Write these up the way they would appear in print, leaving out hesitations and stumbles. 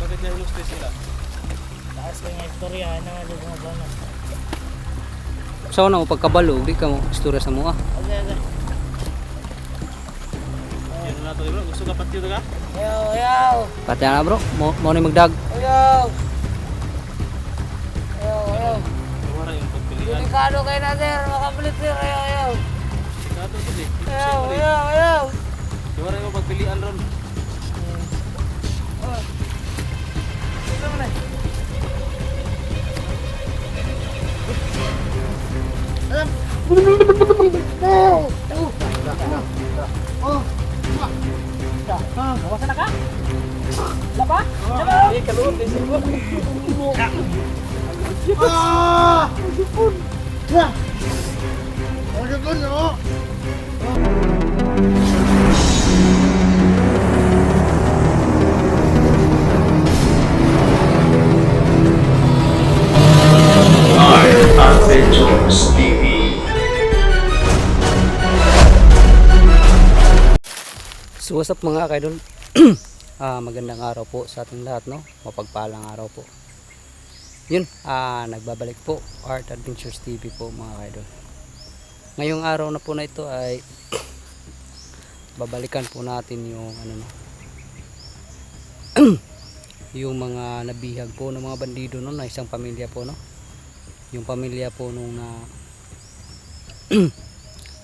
Bakit na hulog sila? Taas ko yung istorya na nga doon mga bana. Sa una mo pagkabalo, di ka mo istorya sa mo ah. Okay, okay. Yan na to bro, gusto ka pati ka? Ayaw. Pati na bro, mo ni magdag. Ayaw. Wala yung pagpilian. Delikado kayo na sir, makabilit sir. Ayaw. Kato to di. Ayaw. Wala yung pagpilian ron. Ito mo na. Nawasan na ka? Wala pa? Eh, kaluon din siguro. Adventures TV. So what's up mga kaidol? Magandang araw po sa ating lahat, no? Mapagpalang araw po. Yun, nagbabalik po Art Adventures TV po mga kaidol. Ngayong araw na po na ito ay babalikan po natin yung ano no. Yung mga nabihag po ng mga bandido no, na isang pamilya po no. Yung pamilya po nung na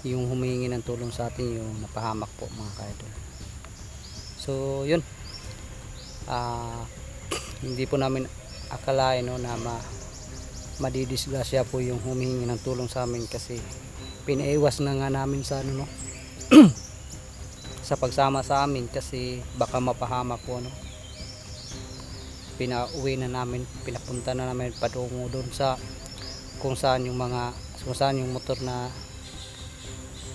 yung humingi ng tulong sa atin, yung napahamak po mga kaidol. So yun, hindi po namin akalain no, na madidisgrasya po yung humingi ng tulong sa amin, kasi pinaiwas na nga namin sa ano no sa pagsama sa amin, kasi baka mapahamak po no. Pinauwi na namin, pinapunta na namin patungo doon sa kung saan yung motor na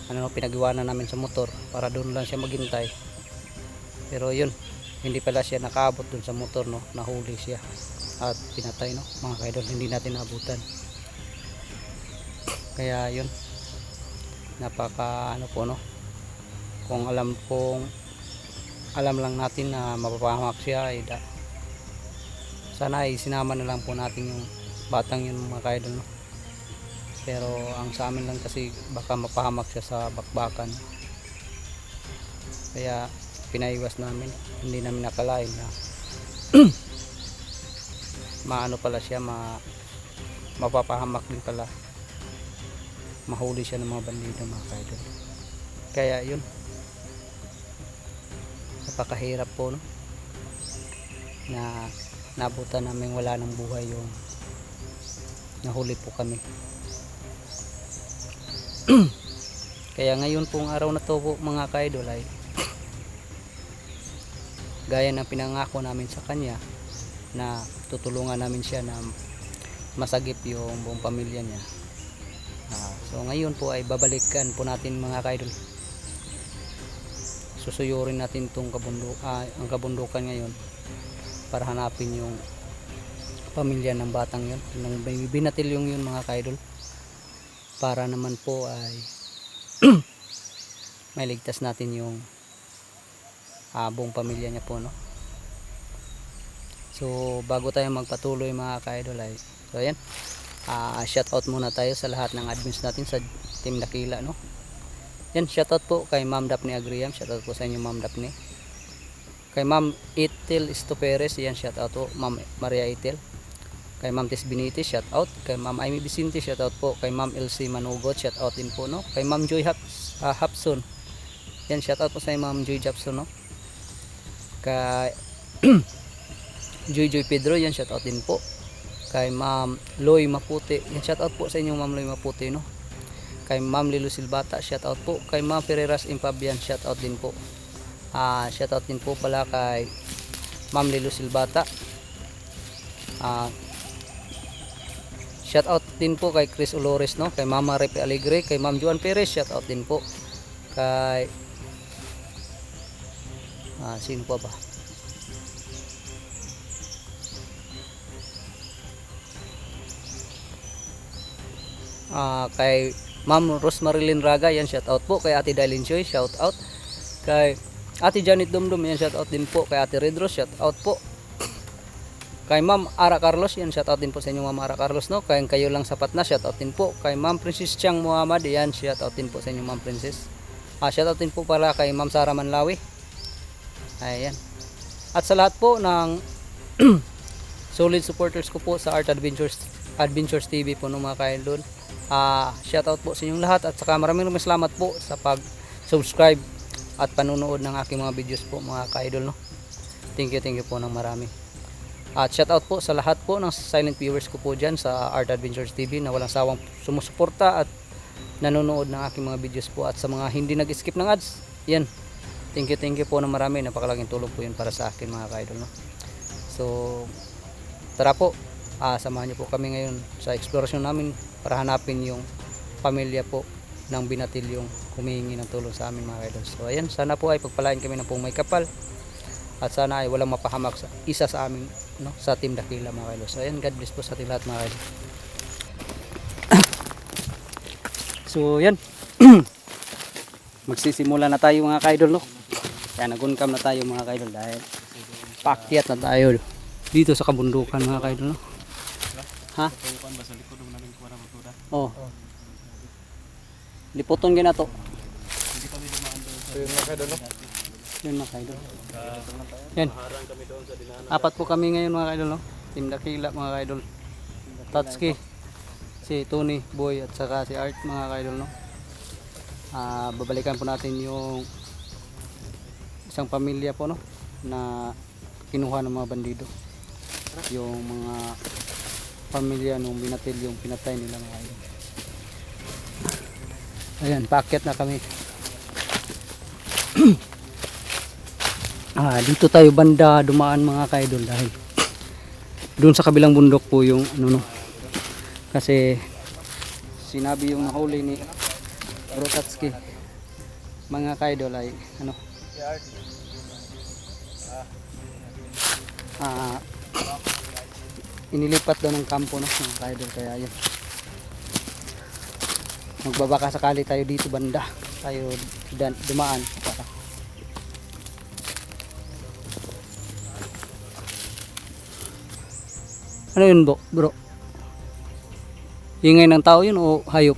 ano pinag-iwanan namin sa motor, para doon lang siya maghintay. Pero yun, hindi pala siya nakaabot doon sa motor no, nahuli siya at pinatay no mga kaidol, hindi natin naabutan. Kaya yun, napaka ano po no, kung alam lang natin na mapapahamak siya ay sana ay sinama na lang po natin yung batang yun mga kaidol no. Pero ang sa amin lang kasi baka mapahamak siya sa bakbakan, kaya pinaiwas namin. Hindi namin nakalain na maano pala siya, mapapahamak din pala, mahuli siya ng mga bandido mga kaidol. Kaya yun, napakahirap po no, na nabutan namin wala ng buhay yung nahuli po kami. Kaya ngayon pong araw na to po mga kaidol ay gaya ng pinangako namin sa kanya na tutulungan namin siya na masagip yung buong pamilya niya. So ngayon po ay babalikan po natin mga kaidol, susuyurin natin tong ang kabundukan ngayon para hanapin yung pamilya ng batang yun, ng binatilyong yun mga kaidol, para naman po ay may ligtas natin yung buong pamilya niya po no. So bago tayo magpatuloy mga ka-idol ay so ayan, shout out muna tayo sa lahat ng admins natin sa Team Dakila, no. Yan, shout out po kay Ma'am Daphne Agriam, shout out po sa inyo Ma'am Daphne. Kay Ma'am Itil Estoperes, yan, shout out po Ma'am Maria Itil. Kay Ma'am Tis Benitez, shout out. Kay Ma'am Amy Vicente, shout out po. Kay Ma'am LC Manugot, shout out din po, no. Kay Ma'am Joy Hapson, yan, shout out po sa Ma'am Joy Hapson, no. Kay Joy Pedro, yan, shout out din po. Kay Ma'am Loy Maputi, yan, shout out po sa inyo Ma'am Loy Maputi, no. Kay Ma'am Lilo Silbata, shout out po. Kay Ma'am Ferreras Impabian, shout out din po. Shout out din po pala kay Ma'am Lilo Silbata. Shout out din po kay Chris Olores, no. Kay Mama Repe Alegre, kay Ma'am Juan Perez, shout out din po. Kay sino pa ba? Kay Ma'am Rosmarilyn Raga, yan, shout out po. Kay Ate Dailin Choy, shout out. Kay Ate Janet Dumdum, yan, shout out din po. Kay Ate Redros, shout out po. Kay Ma'am Ara Carlos, yan, shout out din po sa inyo Ma'am Ara Carlos, no. Kay kayo lang sapat na, shout out din po. Kay Ma'am Princess Chang Muhammad, yan, shout out din po sa inyo Ma'am Princess. Shout out din po pala kay Ma'am Sara Manlawi. Ayan. At sa lahat po ng solid supporters ko po sa Art Adventures TV po, no, mga ka-idol. Shout out po sa inyong lahat at saka maraming salamat po sa pag-subscribe at panunood ng aking mga videos po, mga ka-idol, no. Thank you po ng marami. At shout out po sa lahat po ng silent viewers ko po dyan sa Art Adventures TV na walang sawang sumusuporta at nanonood ng aking mga videos po, at sa mga hindi nag-skip ng ads, yan, thank you po ng marami. Napakalaking tulong po yun para sa akin, mga ka-idol, no. So tara po, samahan niyo po kami ngayon sa eksplorasyon namin para hanapin yung pamilya po ng binatil yung humihingi ng tulong sa amin, mga idol. So ayan, sana po ay pagpalain kami ng pong may kapal at sana ay walang mapahamak sa isa sa amin, no, sa Team Dakila, mga idol. So ayan, God bless po sa ating lahat, mga idol. So yan, magsisimula na tayo, mga idol, no. Kaya nagunkam na tayo, mga idol, dahil paakyat na tayo dito sa kabundukan, mga idol, no. Ha? Oh. Liputon gina to. Yun, mga kaidol. Yan. Apat po kami ngayon, mga kaidol, no. Team Dakila, mga kaidol. Tatsuki, si Tony, Boy, at saka si Art, mga kaidol, no. Babalikan po natin yung isang pamilya po, no, na kinuha ng mga bandido. Yung mga pamilya nung binatil yung pinatay nila, mga idol. Ayan, paakyat na kami. Dito tayo banda dumaan, mga ka-idol, dahil doon sa kabilang bundok po yung ano, no, kasi sinabi yung nahuli ni Rotatski, mga ka-idol, ay ano, inilipat daw ng kampo, no, mga ka-idol. Kaya yun, magbabaka sakali tayo dito banda tayo dumaan para ano yun, bro? Ingay ng tao yun o hayop?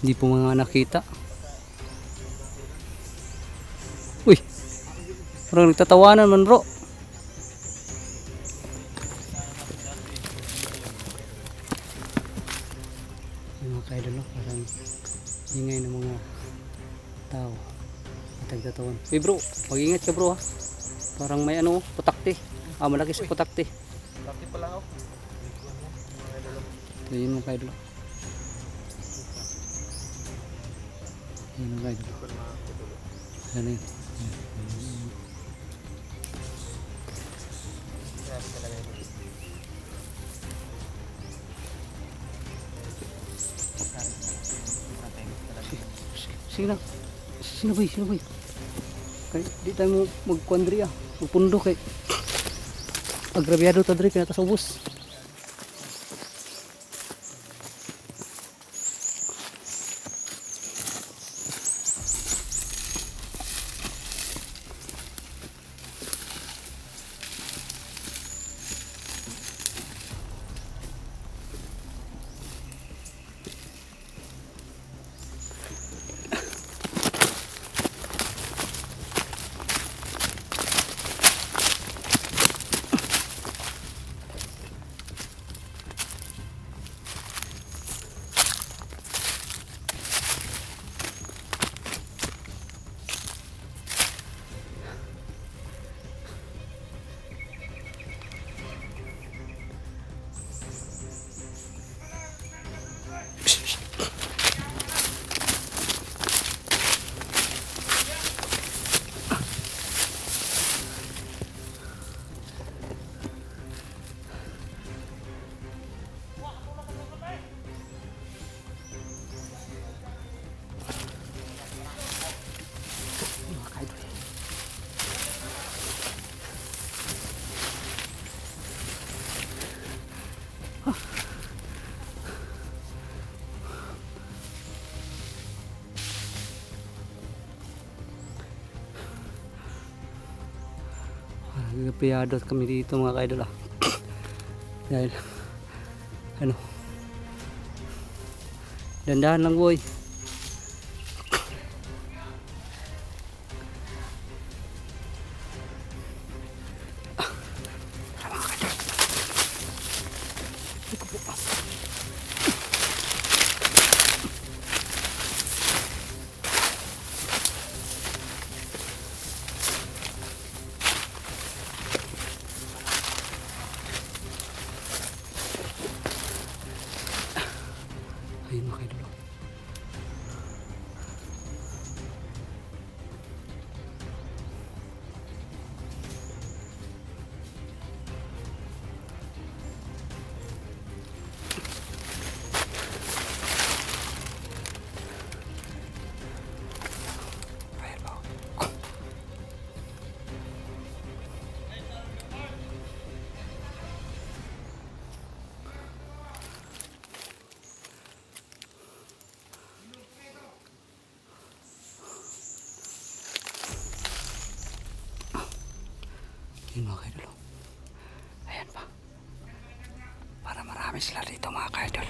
Hindi po mga nakita. Uy, parang nagtatawanan man, bro. Mga kaidol, no? Parang ingay ng mga tao at nagtatawan. Uy, bro, mag-ingat ka, bro, ha. Parang may ano, putakti. Malaki sa putakti. Putakti pala ako. Ayun, mga kaidol. Ayun, mga kaidol. Ano yun? Sino ba? Kaya di tayo magkuandri, magpundo kay agrabyado ta diri kaya ta sa ubos. Nagpiyado kami dito mga kaidol ah. Dahil ano, dandahan lang boy. Ayun mga kaidol. Yun mga kaidol. Ayan pa. Para marami sila dito mga kaidol.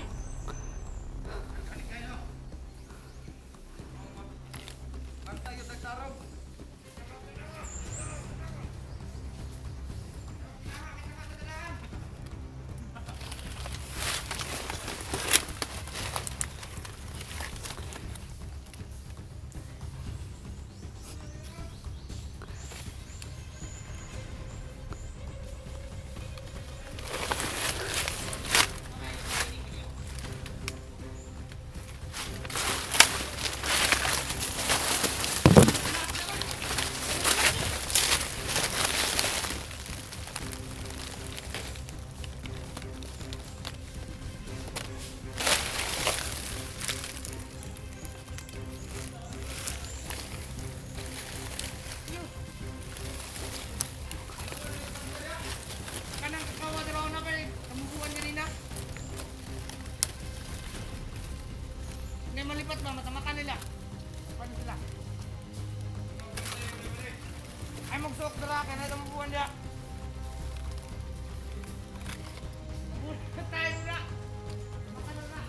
Hindi malipat ba? Matamakan nila. Paano sila? Ay magsuok dara. Kaya na itong buwan niya. Tayo na. Makan na.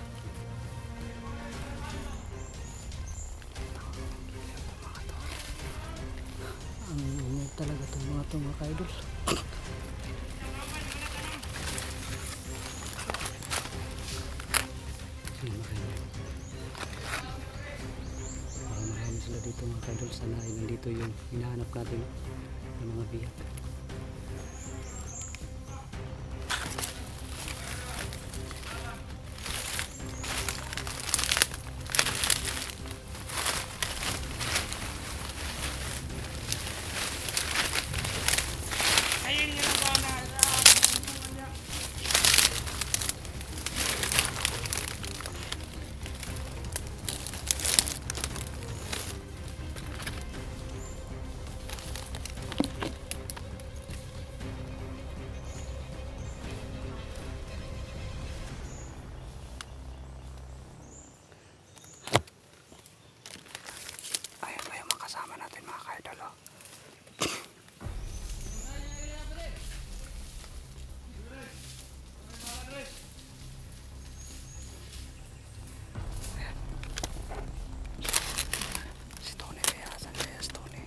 Ang init talaga itong mga kaidol. Ayun mga kaidol. Marami sila dito mga kaidol. Sana ay nandito yung hinahanap natin ng mga biyak. Ayun yung mga na. Ayun pa yung mga kasama natin mga kaidol. Oh. Si Tony kaya, saan kaya si Tony?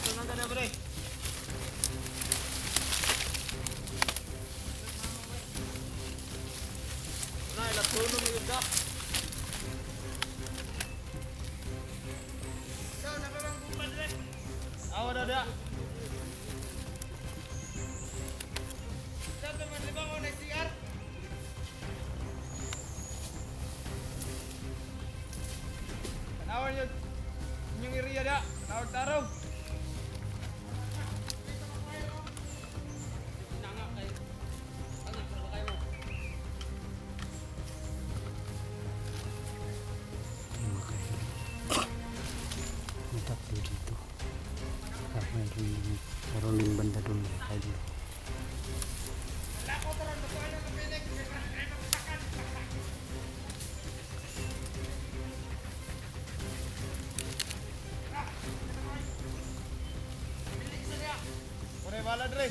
Tunang ka na pre. Na ilang tulong yung dak. Ikaw, nakarang bumad rin. Awa na da. Saan naman libang ko na CR? Tanawan yun. Yung area da. Tawag tarong. Meron din banda doon mga idol. Pare bala dre.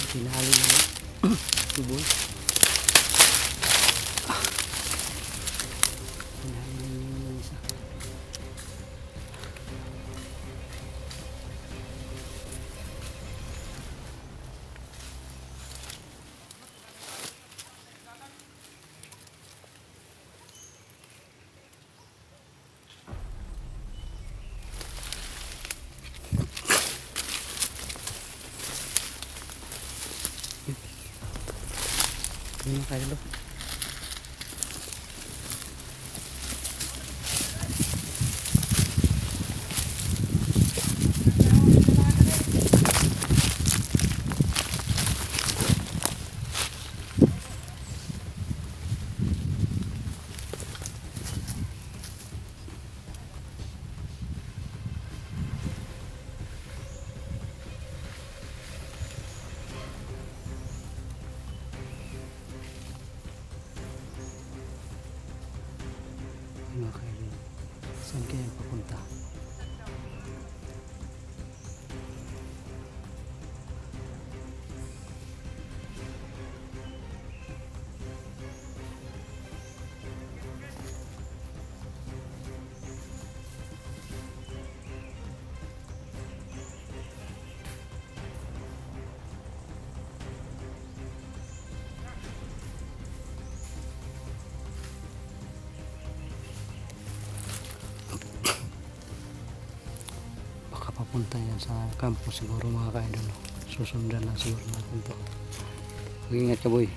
Tinali na tuboy. Tinali na yung isa. Ini kayak dulu. Mga kaidol, saan kaya papunta? Papunta yan sa campus siguro mga kaidol. Susundan lang siguro natin to. Mag-ingat ka boy.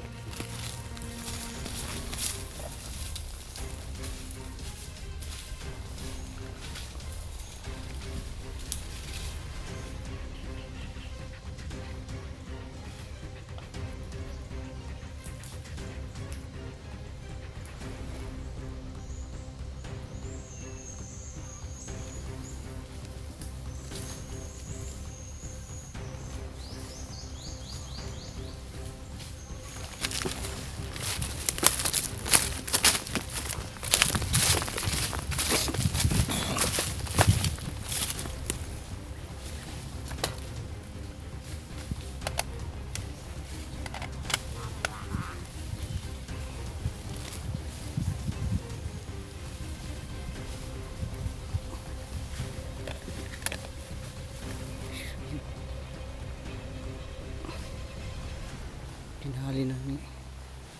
Tinali na ni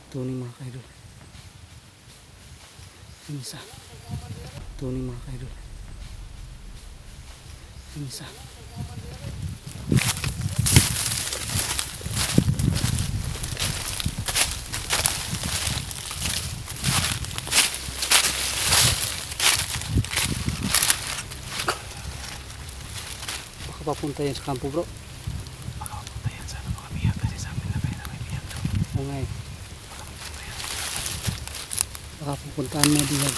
Tony mga kaidol. Isa. Tony mga kaidol. Isa. Baka papunta yan sa kampo bro. Okay. Baka pupuntaan mo diyan.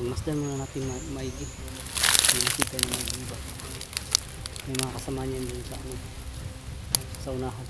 Masdan muna natin maigi. May nakita na maigi ba. May mga kasama niyan dun sa ano, sa unahan.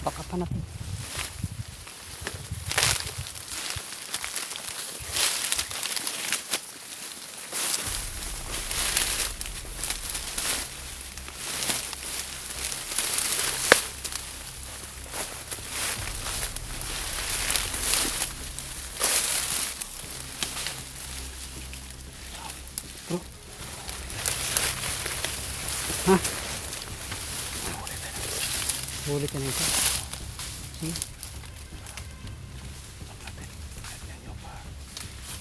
Pakapan natin. Bro. Hah? Huli ka na ito. See?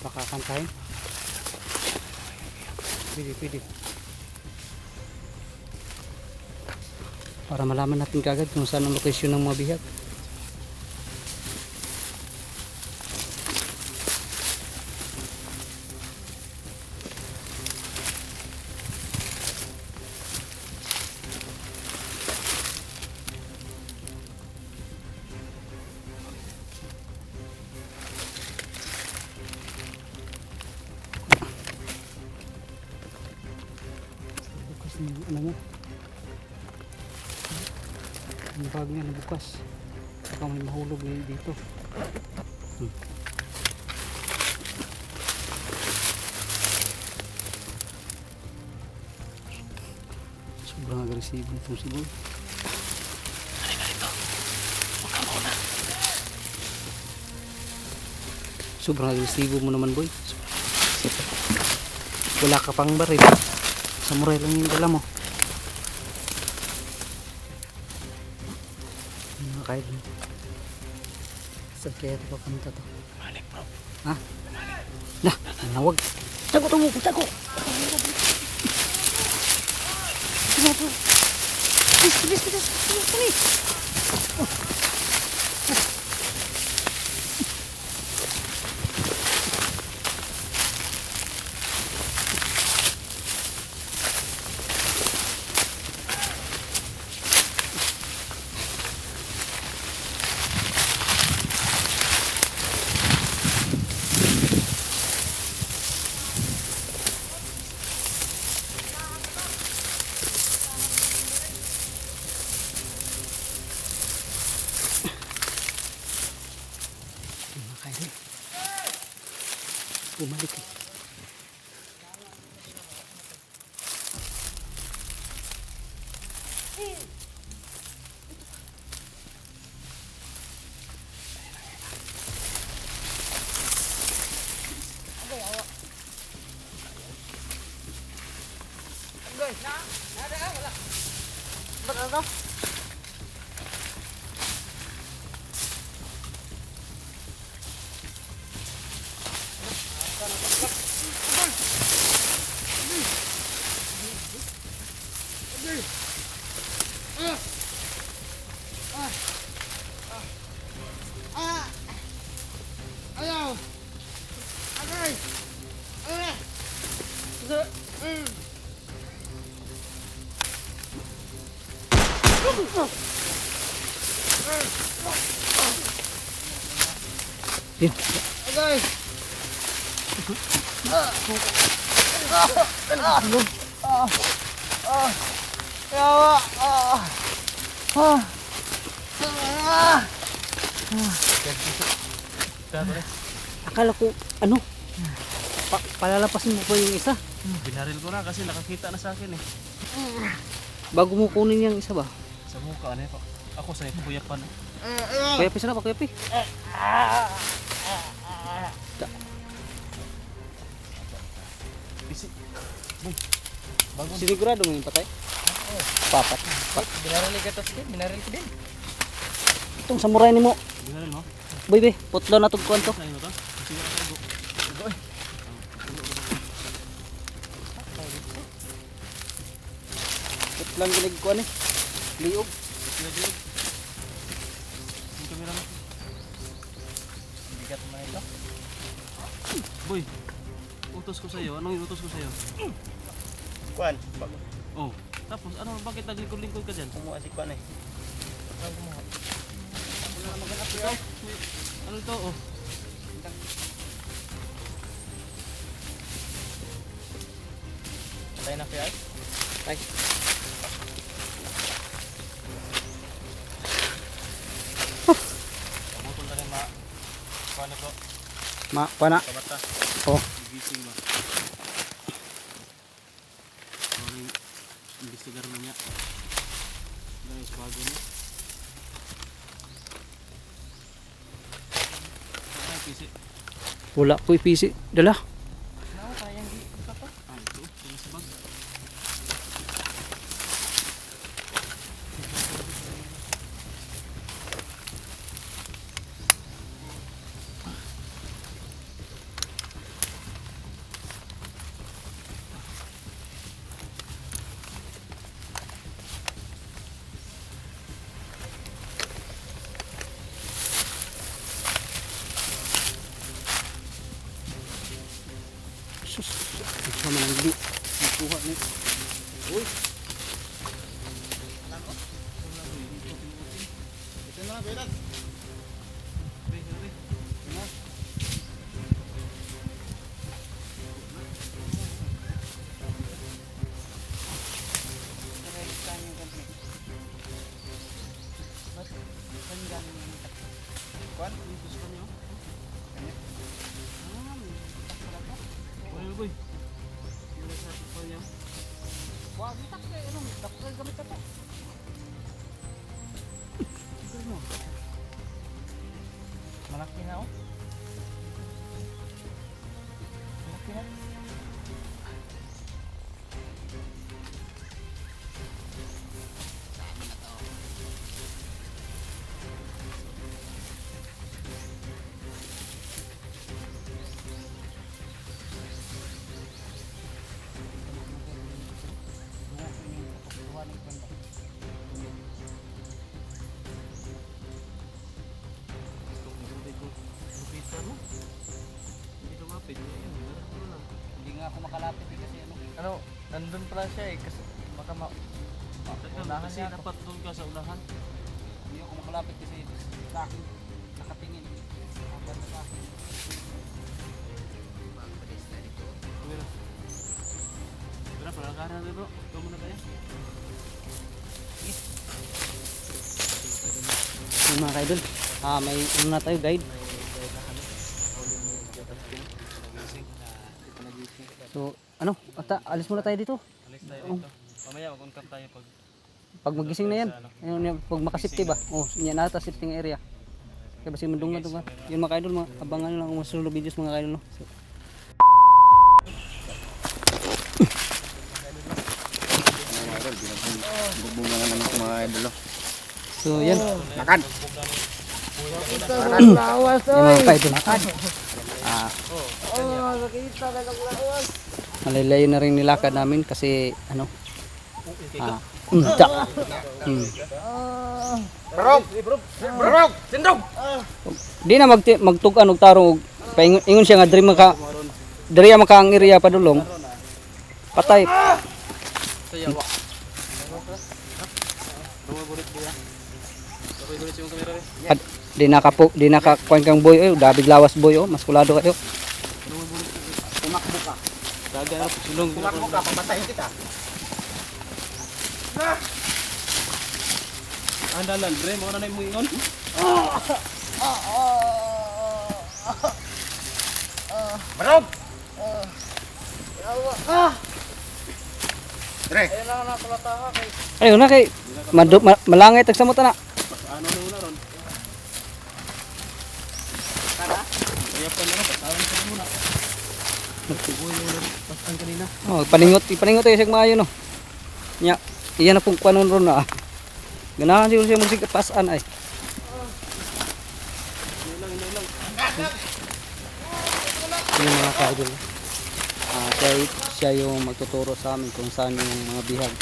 Pakakantahin. Pwede. Para malaman natin kagad kung saan ang lokasyon ng mga bihag. Ano mo? Ang bag niya nabukas. Baka may mahulog dito. Sobrang agresibo itong si Boy. Halika dito. Huwag ka muna. Sobrang agresibo mo naman, Boy. Wala ka pang baril. Samurai lang yung dala mo. Kahit saan kaya ito papunta to? Malik bro. Ha? Nah, nawag. Tago. Bilis. Bumalik eh. Yun. Okay. Akala ko ano? Palalapasin mo pa yung isa. Binaril ko na kasi nakakita na sa akin eh. Bago mo kunin yung isa ba? Sa mukha ano ko. Ako sa kuyapan. Kuyapi sana pa kuyapi. Bisi. Boy. Bago Sinigurado mo yung patay? Papat. Binarili ka tapos din. Binarili ko din. Itong samurai ni mo. Binaril mo? Boy, be, putlo na itong kuwan to. Saan mo to? Sige ka tayo. Putlang ginig kuwan eh. Liog. Sige ka. Yung kamera mo. Bigat naman ito. Boy, utos ko sa'yo. Anong iutos ko sa'yo? Kuan. Oh, tapos ano, bakit naglingkod-lingkod ka dyan? Kumuha si Kuan eh. Ito, ano ito? Oh, Patay na kaya. Ay, pamutol na rin kuha na bro, kuwan na. kabata. Oh, Gising ba? Maraming investigar na niya. Guys, bago niya. Ay, pisi. wala ko ipisi. Dala. Ano kayang di ka pa? Ah, ito. Ito sa bag. Sus. Ito man ang di. Kuha ni. Uy. Ito na, berat. Kuan, utos ko niyo. Boy. Yung sa ko niya. Wag itak kay ano, dakol gamit ka to. Malaki na oh. Malaki na. Hindi nga ako makalapit eh, kasi ano. Ano, nandun pala siya eh. Kasi baka unahan Kasi niya ako. dapat doon ka sa unahan. Hindi ako makalapit kasi sa akin nakatingin. Habang sa akin. Kumira. Kumira, palakaran na bro. Ito muna tayo. Yung mga kaidol, may ano na tayo guide. So, ano, alis muna tayo dito. Alis tayo dito. Mamaya mag-uncam tayo Pag magising na yan, ayun, yung pag makasipti ba? Oh, yan ata sifting area. Kaya basi madungan-dungan. Yun mga kaidol, mga abangan nyo lang ang masunod videos mga kaidol. No? So, Bugbunga na naman mga idol. so yan. Makan! Yan mga kaidol. Malalayo na rin nilakad namin kasi ano. Barog! Barog! Sindog! Di na magtugan og tarong og ingon siya nga diri maka ang area padulong. Patay. At di nakakuan kang boy oy, dabig lawas boy oh, maskulado kayo. Daga na po sulong. Kumakbo ka, papatayin kita. Andalan, bre. Mga nanay mo ingon. Barog! Dre! Ayun na kay malangit ang samot na. Ano na una ron? Kaya pa na ron. Patawan sa muna. Magtuboy mo na rin. Pasan kanina. Oh, ipaningot tayo sa maayo no. Nya, iyan na pong kuanon ron na. Ganahan siguro siya musik pasan ay. Yung mga kaidol. Siya yung magtuturo sa amin kung saan yung mga bihag.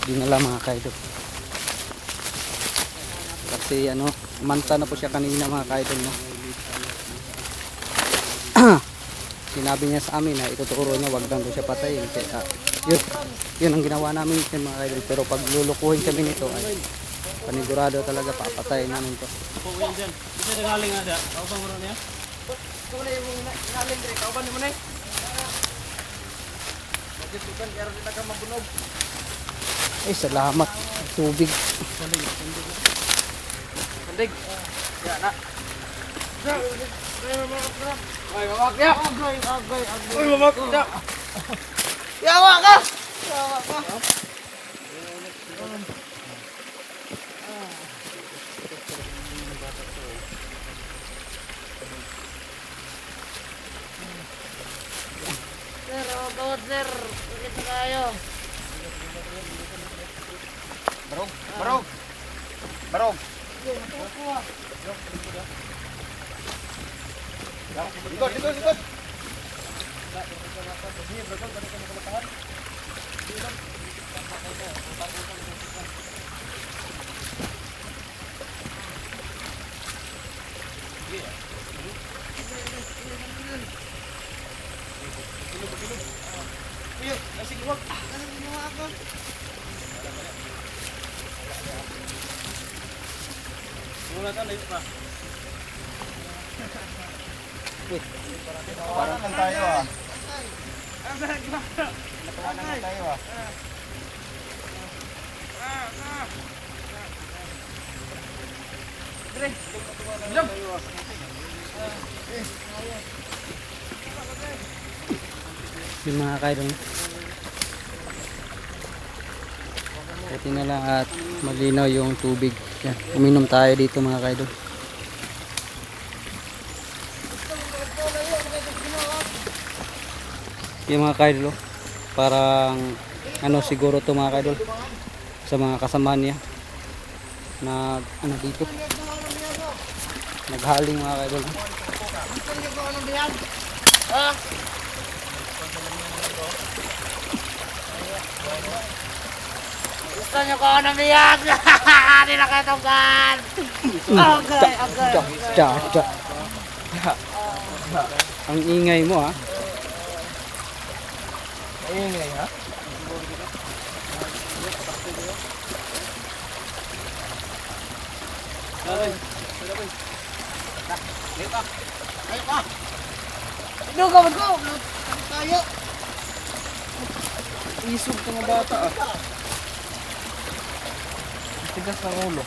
Dinala mga kaidol. Kasi ano, manta na po siya kanina mga kaidol, no? Sinabi niya sa amin na ituturo niya, wag lang daw siya patayin. Kaya, yun ang ginawa namin mga kaidol. Pero pag lulukuhin kami nito ay panigurado talaga, papatayin namin to. Ako ko yan dyan. Isa nagaling nga dyan. Kaupang mo niya. Ay, salamat. Tubig. Sandig. Ya na. Ay, mamak ya. Ay, mamak ya. Yawa ka. Yawa ka. Sir, gawad sir. Ulit na kayo. Barog, barog. Barog. Likod, likod, likod. Wala ka na pa. Parang kan tayo ah. Natawanan na tayo ah. Yung mga kaidol. Buti na lang at malinaw yung tubig. Yan, uminom tayo dito mga kaidol. Yung mga kaidol, parang ano siguro to mga kaidol sa mga kasama niya na ano dito naghaling mga kaidol. Gusto nyo ko ng biyag? Hindi na kayo tunggan. Okay, okay. Ang ingay mo ha. Ingay ha? Ino ka, mag-go! Tayo! Isog ka mga bata ah. Tigas ng ulo.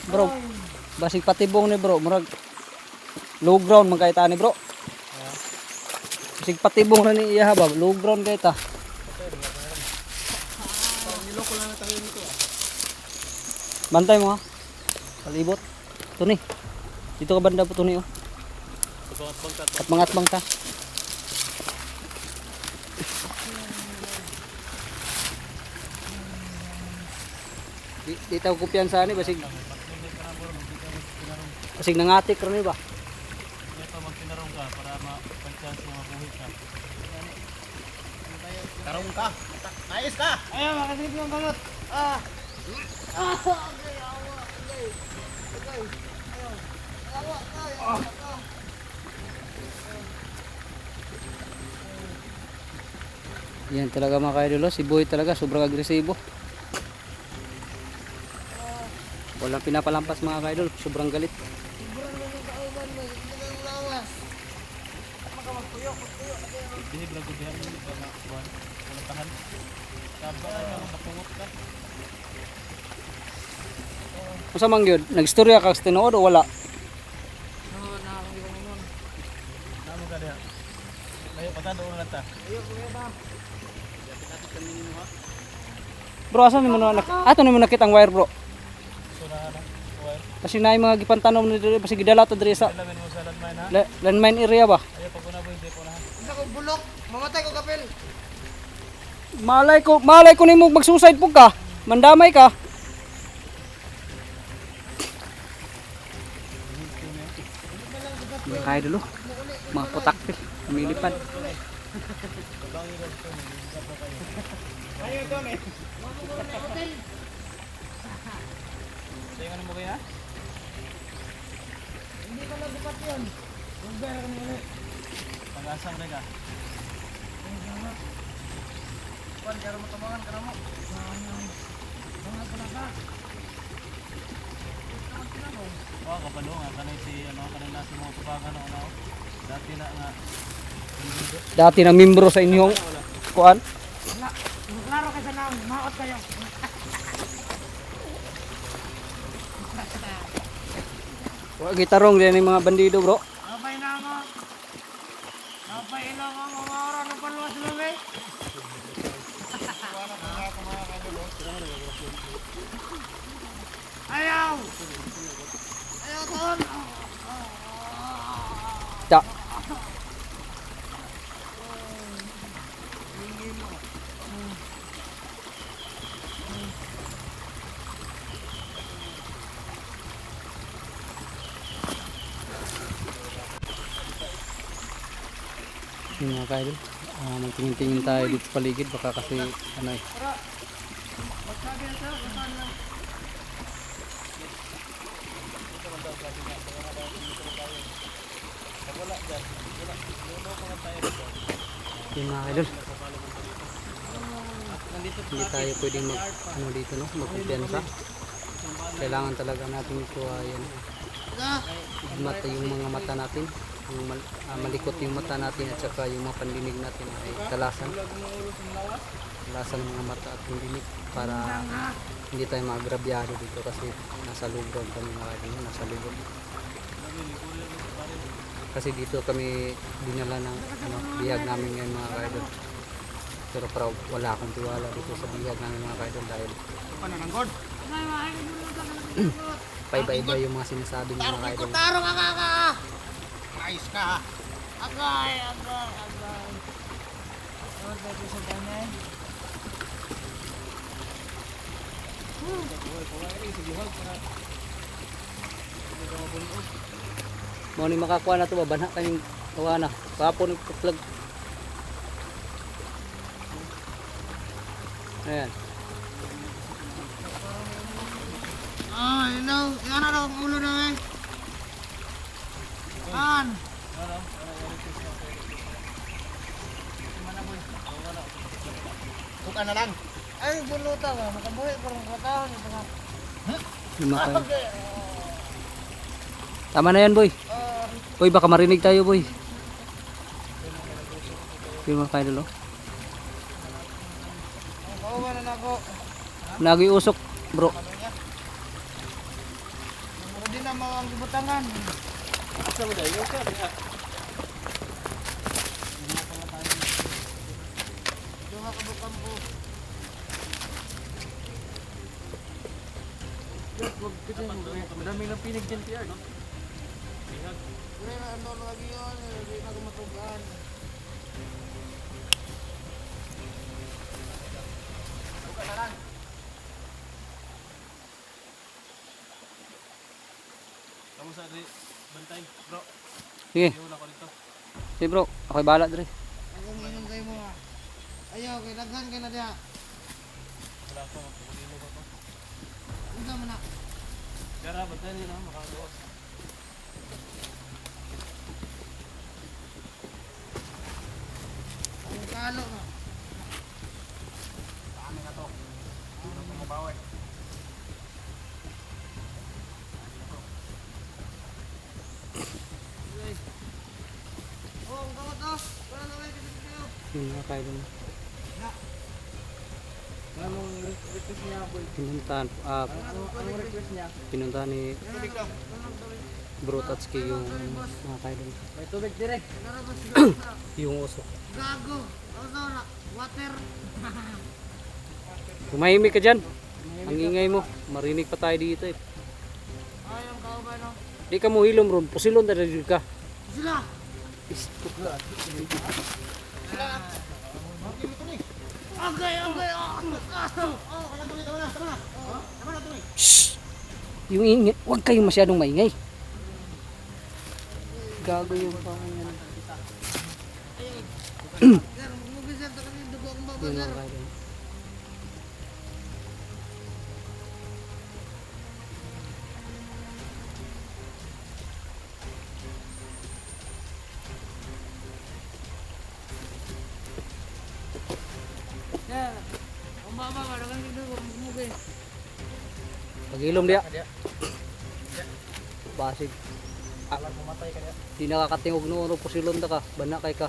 Bro, basig patibong ni bro, murag low ground man kay ta ni bro. Basig patibong na ni iya ba, low ground kay ta. Bantay mo ha. Palibot. Tuni. Dito ka banda po tuni oh. At mangat bang ta. Di tayo kumpiyansa ni basig. Basig nangatik ron ni ba? Ito magtinarong ka para ma-chance na mabuhay ka. Tarong ka. Nais ka. Ayaw, makasilip yung balot. Ah! Yan talaga mga kaidol, si Boy talaga sobrang agresibo. Walang pinapalampas mga kaidol, sobrang galit. Dihig lang ko diyan na kuwan. Wala tahan. Taba ay ka makapungot ka. Usa man gyud, nagstorya ka sa tinuod o wala? Namo ka diha. Layo patado na ta. Bro, asan mo na ato nimo nakita ang wire bro? So na wire. Kasi na yung mga gipantanom ni diri basi gidala ta diri sa Lamin mo sa landmine ha. landmine area ba. Ayaw pag una boy, di po na. Hindi ko bulok. Mamatay ko kapil. Malay ko nimo mag-suicide pug ka. Mandamay ka. Mga kaya dulo. Mga putak pil. Lumilipad. Sayo nga mo kayo ha? Hindi ko nagupat yun. Bulgar ka ulit. Pag-asang na ka. Kuan, kaya mo tabangan ka na mo. Mga palaka. Oo, kapalo nga. Kanay si, kanay nasa mga tubagan na una. Dati na nga. Dati na membro sa inyong kuan. Klaro ka sa nang. Maot kayo. Wa gitarong din yung mga bandido bro. Abay na mo. Abay na mo. Mga oras ng paluwas lumi. Ayaw! Ayaw ton! Da. Yung mga kaidol, magtingin-tingin tayo dito sa paligid baka kasi ano eh. Yung mga kaidol, hindi tayo pwedeng mag ano dito no, magkumpiyansa. Kailangan talaga natin ito yan. Mata yung mga mata natin, yung malikot yung mata natin at saka yung mga pandinig natin ay talasan ng mga mata at pandinig para hindi tayo maagrabyado dito kasi nasa lubog kami nasa lubog kasi dito kami dinala ng bihag namin ngayon mga kaidol, pero wala akong tiwala dito sa bihag namin mga kaidol dahil paiba-iba yung mga sinasabi ng mga kaidol. Taro ka ka! Ayos ka! Agay! Agay! Agay! Ano ba ito sa ganyan? Mau ni makakuha na ito, babanha kayong kawa na. Kapon nagpaplag. Ayan. Ah, hello. Yan na ang ulo na eh. An. Bukan na lang. Ay, buluta ba? Makabuhi parang katahon ito nga. Lima kayo. Tama na yan boy. Boy baka marinig tayo boy. Yung mga kayo dulo. Ang kauban na ako. Nagi usok bro. Hindi na mga ang gibutangan. Asa mo dahil? Yung sabi ha? Duha ka bukang po. Madami ng pinig dyan PR, no? Wala na ano lagi yun. Hindi na kumatugan. Bukan na lang. Kamu sa di bantay, bro. Sige. Iyon ako dito. Sige bro. Ako'y bahala dre. Ang inom kayo mo. Ayaw, kay daghan ka na diya. Wala ko, magpapalilo ko to. Unsa man na. Kaya bantay nyo na, makaluwas. Ang kalo na. Kami na to. Ano kung mabawi? Oh, ang kawat oh. Wala na kayo kasi kayo. Yung mga kayo dulo. Anong request niya, boy? Pinuntahan. Anong request niya? Pinuntahan ni Bro Tatsuki yung mga kayo dulo. May tubig dire. Narabas ka. Yung usok. Gago. Ano na? Water. Tumahimik ka dyan. Ang ingay mo. Marinig pa tayo dito eh. Ayaw ano. Di ka mo hilom ron, pusilon na rin ka. Sila! Agay, agay, Shhh! Yung ingay, huwag kayong masyadong maingay. Gago yung pangalan. Yun mga kaidol. Pag-ilom dia. Basig. Di nakakatingog no ano pusilon ta ka, bana kay ka.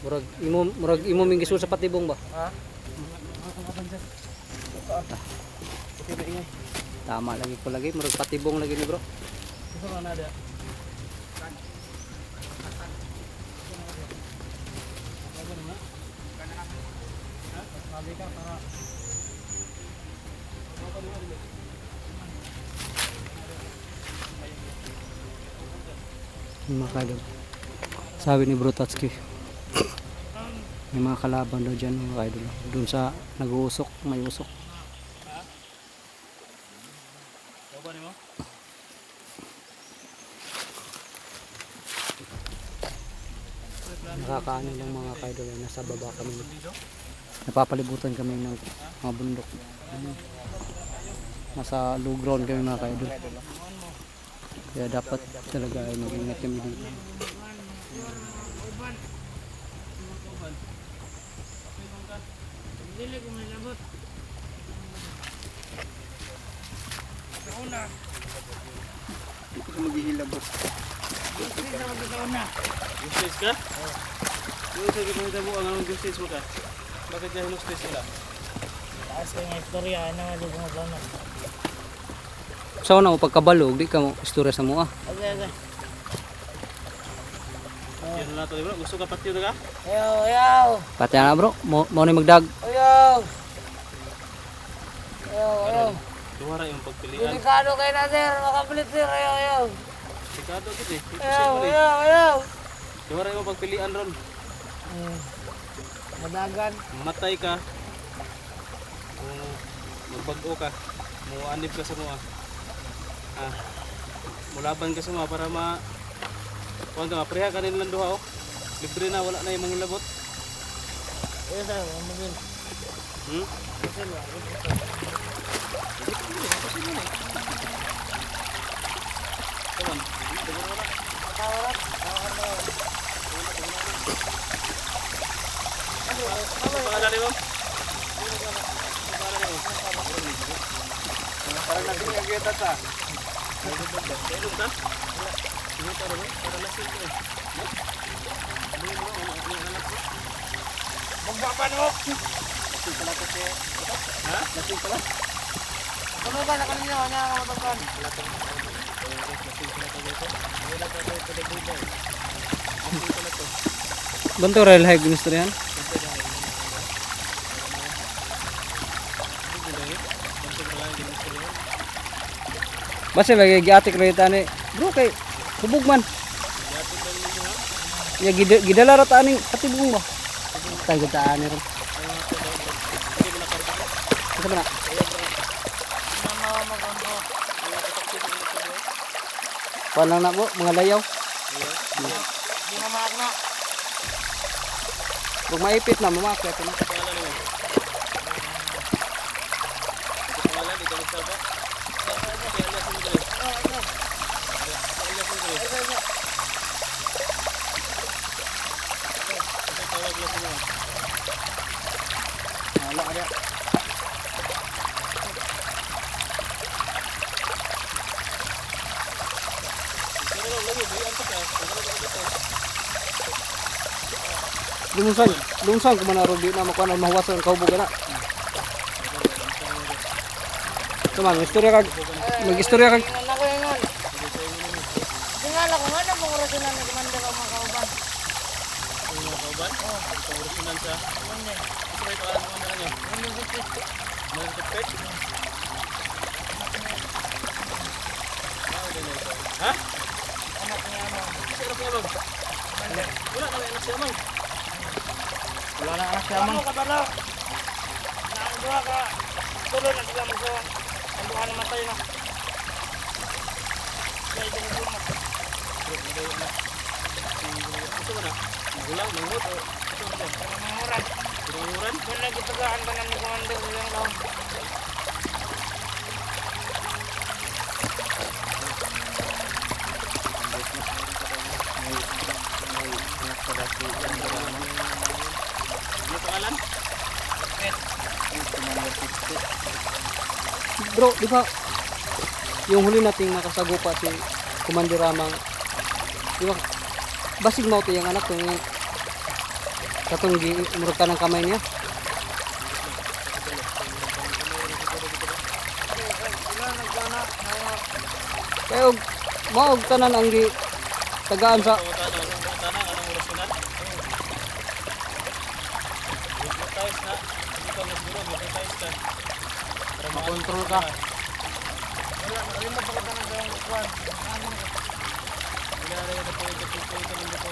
Murag imo ming gisul sa patibong ba? Ha? Okay ba ingay? Tama lagi ko lagi, murag patibong lagi ni bro. Gusto ka na dia. Sabi ka para Yung mga kaidol. Sabi ni Bro Tatsuki, may mga kalaban daw dyan mga kaidol. Doon sa nag-uusok, may usok. Gawa nimo? Nakakaano lang mga kaidol ay nasa baba kami. Napapalibutan kami ng mga bundok. Nasa low ground kami mga kaidol. Kaya dapat talaga ay mag-ingat kami dito. Dili ko may labot. Una. Hindi ko maghihilabot. Gustis ka? Oo. Yung isa kita mo ang anong gustis mo ka? Bakit dahil gustis sila? Taas ko yung istorya, ano nga dito nga na. Sa una mo pagkabalog, di ka mo istorya sa mua. Okay, okay. Yan na to bro. Gusto ka patio na ka? Ayaw, ayaw. Pati na bro, mo ni magdag. Ayaw. Ayaw, ayaw. Duwara yung pagpilian. Delikado kayo na sir, makapalit sir, ayaw, ayaw. Sikado kit eh. Ayaw, ayaw, ayaw. Duwara yung pagpilian ron. Madagan. Matay ka. Kung magbago ka. Muanib ka sa mga. Mulaban ka sa mga para kuwan ka, mapreha ka nilang duha oh. Libre na, wala na yung mga labot. Ayaw sir, mamagin. Hmm? Sir, Come on. Tawarat. Ano pangalan mo? Parang nagkikita sa. Ilog ka? Ilog ka rin? Para lasing ko eh. Magpapanok. Lasing pala ko siya. Ha? Lasing pala? Ano ba na kanina? Ano nga matagpan? Banto rail high gusto yan. Basta lagi giatik rita ni. Bro kay hubog man. Ya gidala ra ta aning patibong ba. Tay gitaan ni ron. Sa mana? Palang na po mga layaw. Di na maakna. Kung maipit na mamakyat na. Pangalan, ikaw magsaba? Kaya lasing ko rin. Kaya lasing ko rin. Kasi tawag lasing mo. Wala ka. Pero lagi, buyan ka pa. Lungsang kumanaro di na makuha na mahuwasan ang kahubog na. Tuman, mag-istorya kag Tingnan ako yun. Tingnan ako nga na mong orasyonan na kumanda ka mga kauban. Yung mga kauban? Oo. Ito original sa... Kumanda. Ito ba ito alam mo na niya? Hindi ko Mga toothpick? Ha? Anak niya mo. Si anak niya, Mang? Wala na may anak siya, Mang. Wala na anak siya, Ano Mang. ka ba daw? Naanggawa ka. Tuloy na sila mo. Ang buha naman tayo na. Kaya din yung buha. Ito ba na? Magulang, manghot o ito ba? Manguran. Pinanguran? Doon nagitagaan ka na ni Commander ilang taon. Ano pangalan? Bro, di ba yung huli nating nakasagupa si Commander Ramang, di ba basig mo ito yung anak kung katong umurog ka ng kamay niya. Kaya maog tanan ang gi tagaan sa Tanang, anong oras na? Hypnotize na. Hindi ka magduro, hypnotize ka. Para Makontrol ka. Wala, nakalimot ako ka ng gawang kuwan. Wala rin ito po ito ng dito.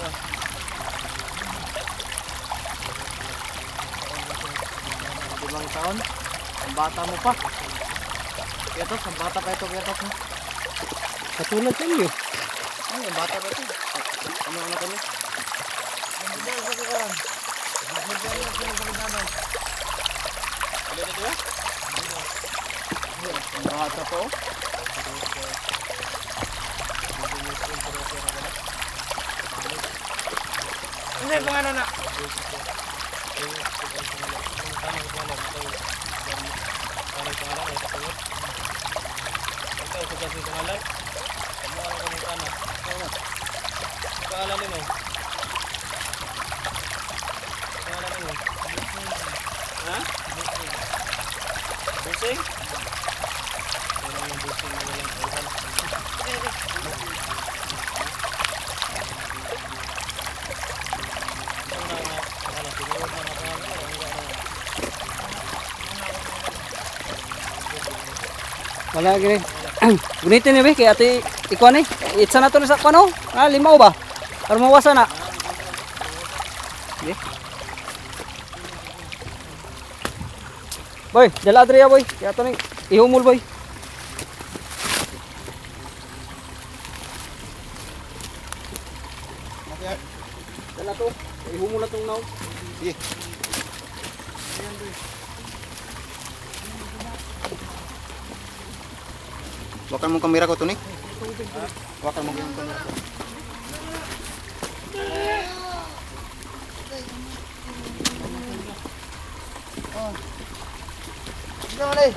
5 taon. Ang bata mo pa. Ketos, ang bata pa ito, Ketos. No? katulad sa inyo. Ay, ang bata pa ito. Ano anak niya? Ang bidal sa kuwan. Ang bidal na sila sa bidal. Ano ito ba? Ang bata pa, oh. Hindi, pangano na. Ikaw, tugas ng pangalan? Kamu ano kami tanah? Pangalan mo? Pangalan mo? Ha? Busing? Wala yung busing na walang kawan. Ito na nga, pangalan, tinuod na nga pangalan ko, ang wala na. Wala gini. Gunitin ni be kay ate ikuan ni. Itsa na to sa pano. Ah, limaw ba? Para mawasa na. Di. Boy, dala adriya boy. Kaya to ni ihumol boy. Dala to. Ihumol na tong naw. Sige. Wakan mo kamera ko to ni. Wakan mo yung kamera ko. Ito mo na eh.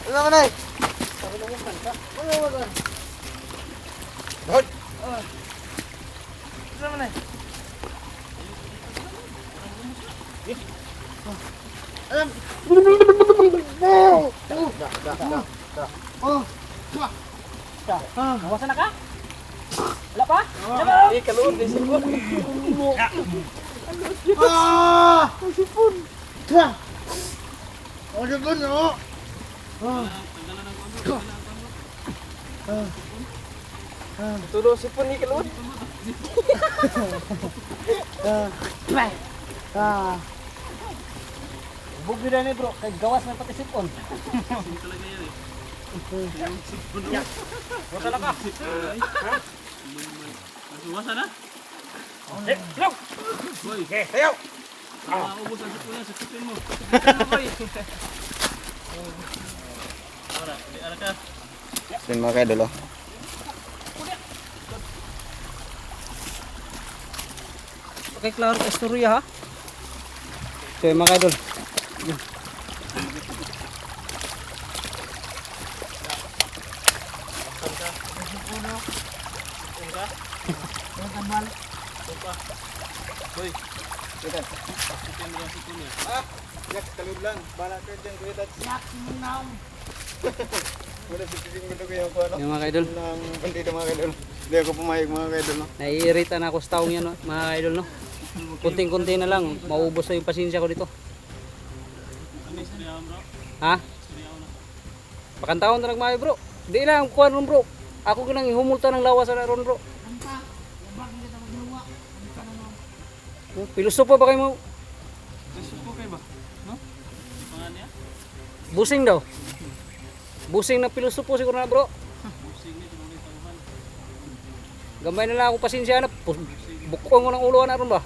Ito mo na eh. Bahod. Ito mo na eh. Mawasa na ka? Wala pa? Eh, kaluod, eh, sipon. Oh, sipon, oh. Tulo sipon ni kaluod. Bugi na ni bro, kay gawas na pati sipon. Talaga yan eh. Wasa na ka? Nasuwasa na? Hello! Boy, Sayaw! ubos ang sipon yan, sipin mo. Ora, di ara ka. Sin mga kaidol, oh. Okay, klaro ka istorya ha? So yung mga idol. Boy, sipin mo yung sipon niya. Ah, yak kalud lang. Bala ka diyan kuya dad. Yak, simunaw. Wala sising mo to kuya ko ano. Yung mga idol. Nang bandito mga kaidol. Hindi ako pumayag mga kaidol, no. Naiirita na ako sa taong yan no? Mga idol no? Kunting-kunti na lang, maubos na yung pasensya ko dito. Ano istorya mo, bro? Ha? Istorya mo na. Pakantaon na lang mga bro. Di lang kuha nun bro. Ako ginang ihumulta ng lawas na ron bro. Anta, labag kita magluwa. Anta na naman. Pilosopo ba kayo mo? Gusto ko kayo ba? No? Pangan niya? Busing daw. Busing na pilosopo siguro na bro. Busing niya, tumulong taluhan. Gamay na lang ako pasensya na. Bukong ko ng ulo na ron ba?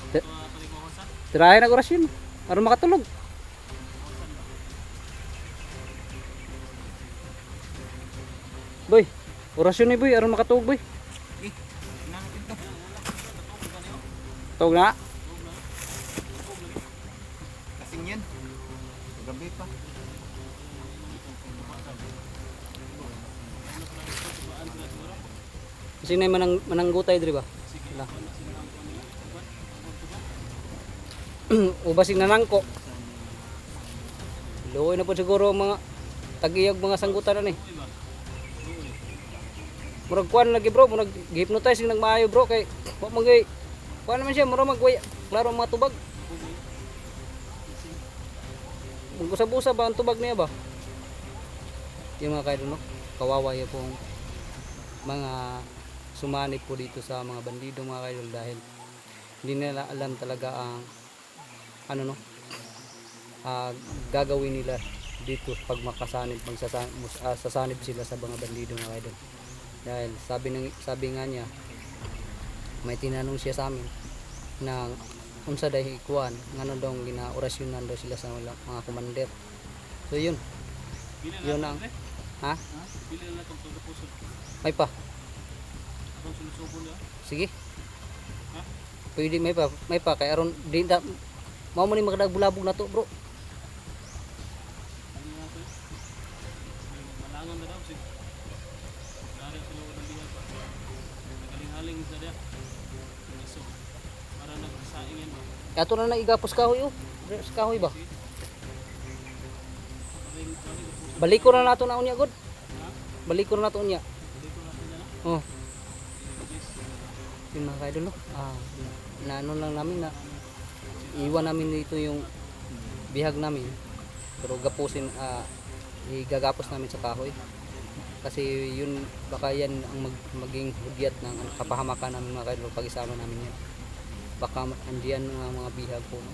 Ito palikuhan sa? Tirahin ang orasyon. Aron makatulog. Boy, orasyon ni boy, aron makatulog boy. Tawag na. Kasing yan. Gabi pa. Kasi na mananggutay diri ba? Wala. Ubasig na nangko. Luoy na po siguro ang mga tagiyag mga sanggutan na ni. Murag kuan lagi bro, murag hypnotize nang maayo bro kay wa magay. Kuan naman siya murag magway. Klaro ang mga tubag. Magbusa-busa ba ang tubag niya ba? Yung mga kayo no, kawawa yung pong mga sumanib po dito sa mga bandido mga kayo dahil hindi nila alam talaga ang ano no, gagawin nila dito pag makasanib, sasanib sila sa mga bandido mga kayo. Dahil sabi nga niya, may tinanong siya sa amin na unsa dahil kuan ngano daw ginaorasyonan daw sila sa mga commander. So yun. Yun ang ha? Pili na itong pagkapusod. May pa. Itong sulusubo niya. Sige. Ha? Pwede may pa kay aron di ta mao man ni makadagbulabog na to, bro. Ano nga ito? Malangan na daw. Sige. Dari ang pinuod ng bihag pa. Nagaling-haling sa diya. Iso. Para nagsaing yan ba? Ato na igapos kahoy oh. Sa kahoy ba? Balik ko na nato na unya god. Balik ko na nato unya. Hindi ko natin yan. Oh. Yung mga kaidol no. Na ano lang namin na iwan namin dito yung bihag namin. Pero gapusin igagapos namin sa kahoy. Kasi yun baka yan ang maging hudyat ng kapahamakan namin mga kaidol pag isama namin yan. Baka andiyan mga bihag po no?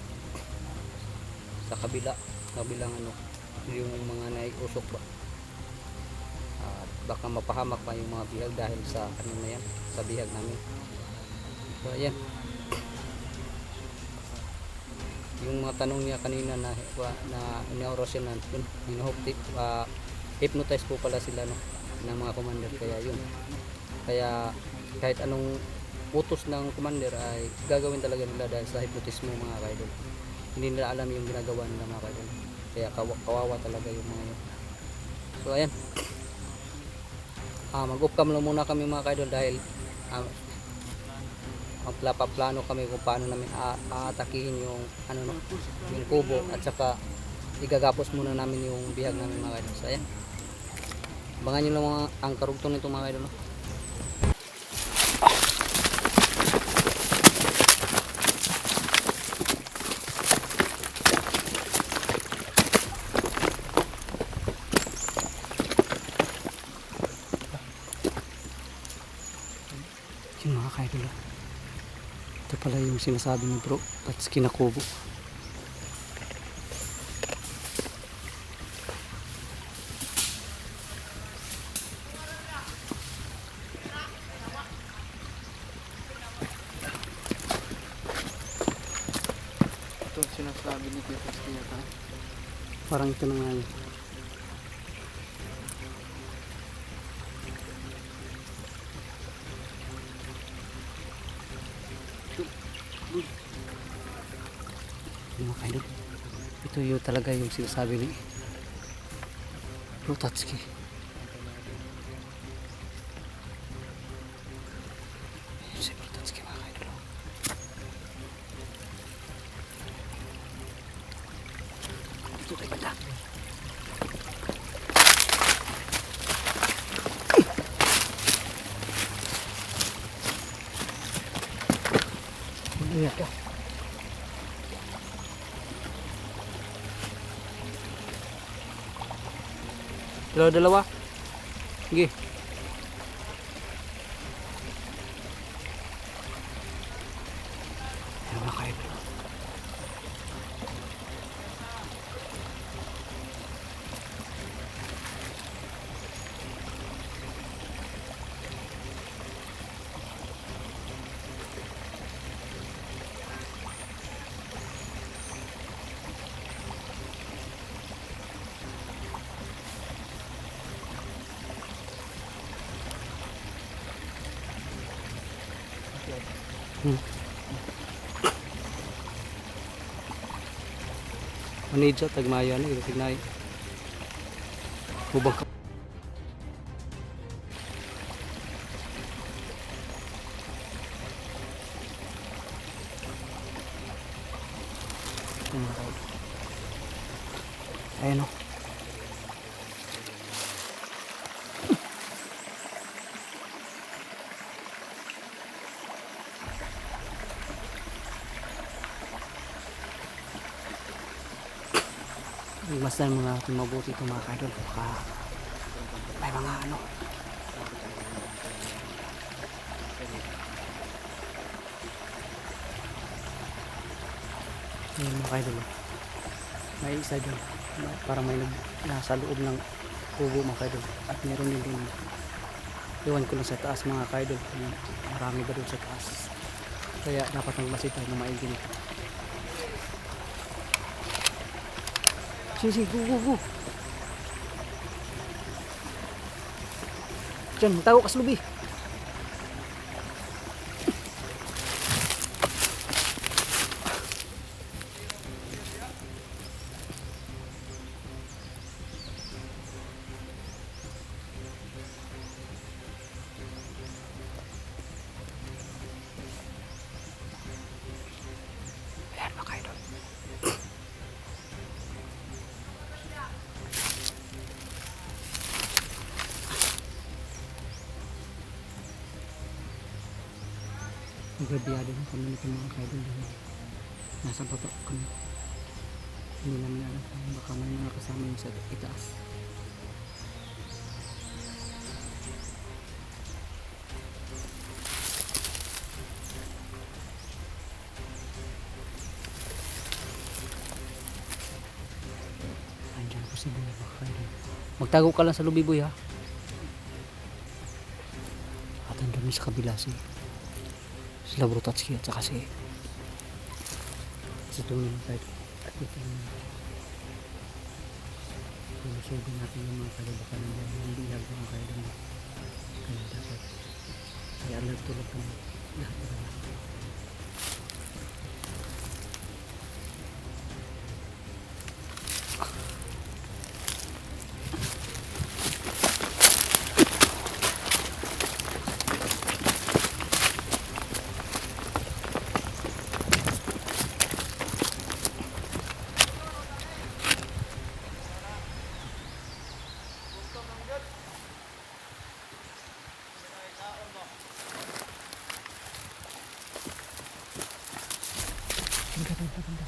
Sa kabilang ano yung mga naiusok ba. Baka mapahamak pa yung mga bihag dahil sa ano na yan, sa bihag namin. So ayan. Yung mga tanong niya kanina na inaorasyonan, yun, hypnotize po pala sila no, ng mga commander, kaya yun. Kaya kahit anong utos ng commander ay gagawin talaga nila dahil sa hypnotismo mga kaidol. Hindi nila alam yung ginagawa nila mga kaidol. Kaya kawawa talaga yung mga yun. So ayan. Mag-off cam lang muna kami mga kaidol dahil magplano kami kung paano namin aatakihin yung ano no, yung kubo at saka igagapos muna namin yung bihag namin mga kaidol. So ayan. Abangan nyo lang ang karugtong nito mga kaidol no. Yung mga kaidol ito pala yung sinasabi ni bro at kinakubo. Ito sinasabi ni Tito Steve. Parang ito na nga yun. Mga kaidol, ito yung talaga yung sinasabi ni Bro Tatsuki. Si Bro Tatsuki mga kaidol. Ito tayo banda. Iya. Dalawa-dalawa. Sige. Ayan mga ka-idol. Manid sa tagmaya ni tignay. Hubang ka. Ayan o. Basta mga mabuti ito mga kaidol. May mga ano. Ayan mga kaidol. May isa dyan. Parang may nasa loob ng kubo mga kaidol. At meron din din. Iwan ko lang sa taas mga kaidol. Marami ba doon sa taas. Kaya dapat magmasid tayo na maigin ito. Sige, go. Diyan, tago ka sa lubi. Ayan mga kaidol. Magabiyado na kami nito mga kaidol. Nasa baba kami. Hindi namin alam kung baka may mga kasama yung sa itaas. Andiyan po si Boy mga kaidol. Magtago ka lang sa lubi Boy ha. At andun sa kabila sila Brutatski at saka si Tony kahit at ito yung susunod natin yung mga kalabakan ng hindi ilag mga kailan kaya dapat kaya alert tulad kami lahat na ganda.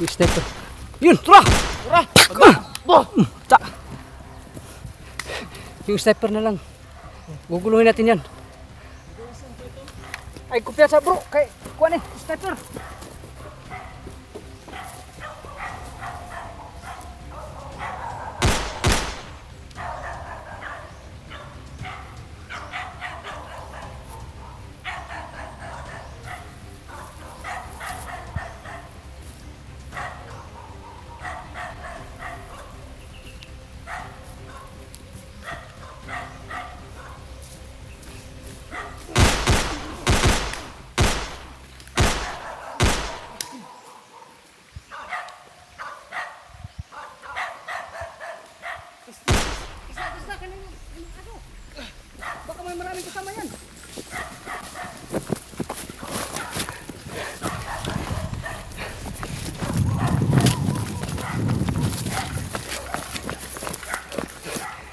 Yung sniper. Yun, tara! Tara! Yung sniper na lang. Guguluhin natin yan. Ay, kumpiyansa bro. Kay, kuha sniper. Baka may maraming kasama yan.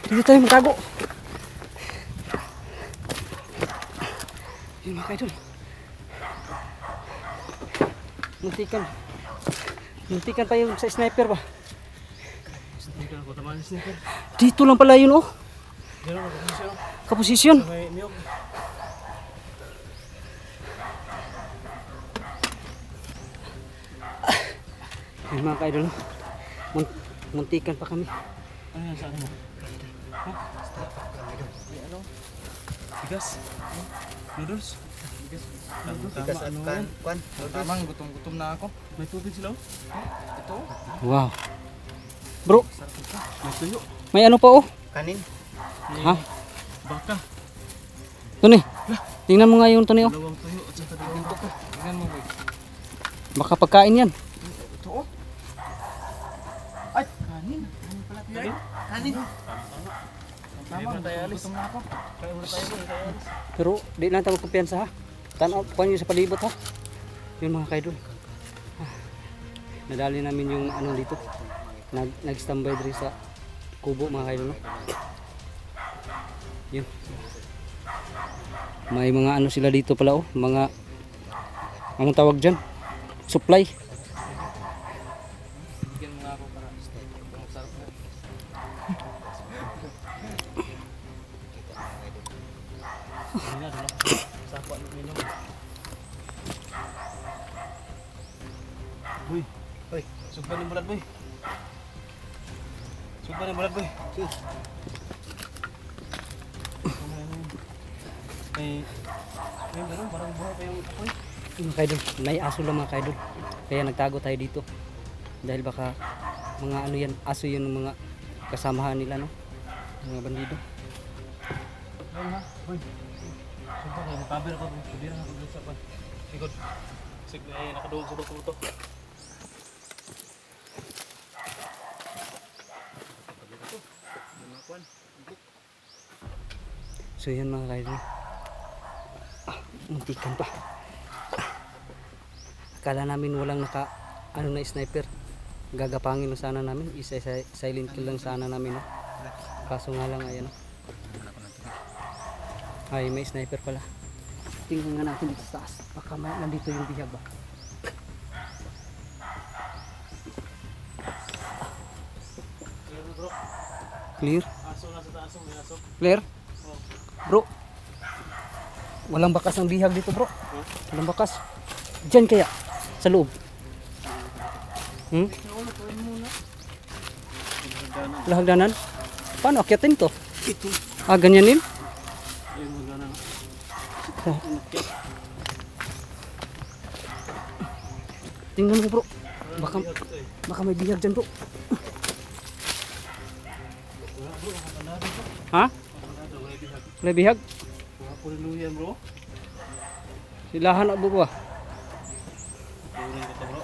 Dito tayo magtago. Yun mga kaidol. Muntikan pa yung sa sniper ba? Dito na ko tamaan si sniper. Dito lang pala yun oh. Dito na ko siya. Kaposisyon. May miyok. Yun mga kaidol. Muntikan pa kami. Ano yan sa ano mo? Ha? Ano? Bigas? Noodles? Bigas? Bigas at kan. Kwan. Tamang gutom na ako. May tubig sila oh. Ito oh. Wow. Bro, May tuyo. may ano pa oh. Kanin. Ha? Baka. Tuni. Tingnan mo nga yung Tuni oh. Dalawang tuyo at saka dalawang baka. Tingnan mo boy. Baka pagkain yan. Ito oh. Ay! Kanin. Kanin pala tayo. Kanin. Tama na tayo alis. Gutom na ako. Kaya muna tayo boy. Tayo alis. Pero di lang tayo kumpiyansa ha. Tanaw pa nyo sa palibot ha. Yun mga kaidol. Nadali namin yung ano dito. Nag-standby dito sa kubo mga kaidol. No? Yun. May mga ano sila dito pala oh. Mga anong tawag dyan? Supply. Bigyan mo nga ako para masarap na. Hindi na, dala. Sapa ng minum. Boy. Boy. Sugban ng bulat, boy. Sugban ng bulat, boy. May meron, parang buhay pa yung apoy. Mga kaidol, may aso lang mga kaidol. Kaya nagtago tayo dito. Dahil baka mga ano yan, aso yun ng mga kasamahan nila no. Mga bandido. Ayun ha, boy. Sugban kayo, makabir ako. Kabir ako dito sa pan. Sikod. Nakaduwag sa bato to. So yan mga kaidol. Muntikan pa. Akala namin walang naka ano na sniper. Gagapangin na sana namin. Silent kill lang sana namin no. Kaso nga lang ayan. Ay may sniper pala. Tingnan nga natin dito sa taas. Baka nandito yung bihag ba. Clear? Aso na sa taas, may aso. Clear? Bro. Walang bakas ng bihag dito bro. Walang bakas. Diyan kaya? Sa loob. Lahagdanan? Paano akyatin to? Ito. Ah, ganyan din? Ayun, magana na. Umakyat. Tingnan mo bro. Baka, Bihag to eh. baka may bihag dyan bro. Wala bro, nakapanado bro. Ha? Nakapanado, wala bihag. May bihag? Mga puliluyan bro. Silahan na bro ba? Kunin ko to bro.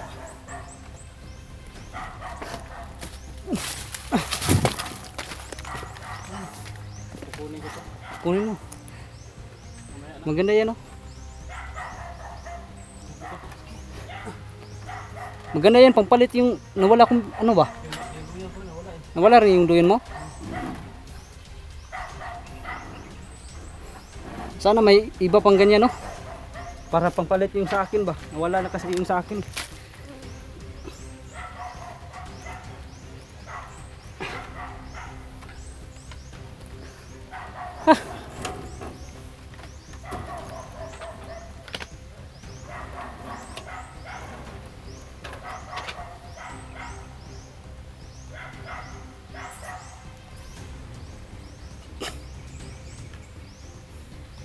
Kukunin ko to. Kunin mo. Mamaya na. Maganda yan oh. Maganda yan, pampalit yung nawala kong ano ba? Yung buyan ko nawala eh. Nawala rin yung duyan mo? Sana may iba pang ganyan no? Para pampalit yung sa akin ba? Nawala na kasi yung sa akin.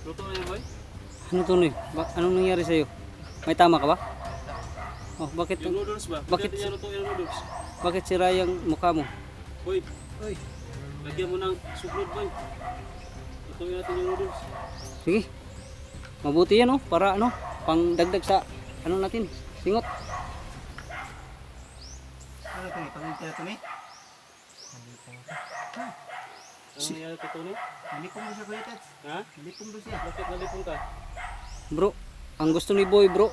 Luto na yun boy? Ano to Noy? Anong nangyari sa'yo? May tama ka ba? Oh, bakit Yung noodles ba? Bakit- Bakit niya luto yung noodles? bakit sira yung mukha mo? Boy, lagyan mo ng suklod boy. Lutuin natin yung noodles. Sige. Mabuti yan oh, para ano, pang dagdag sa ano natin, singot. Ano ito ni? Pagkita ito ni? Ano nangyari kay Tony? Nalipong mo siya kuya Tats. Ha? Nalipong mo siya. Bakit nalipong ka? Bro, ang gusto ni Boy bro,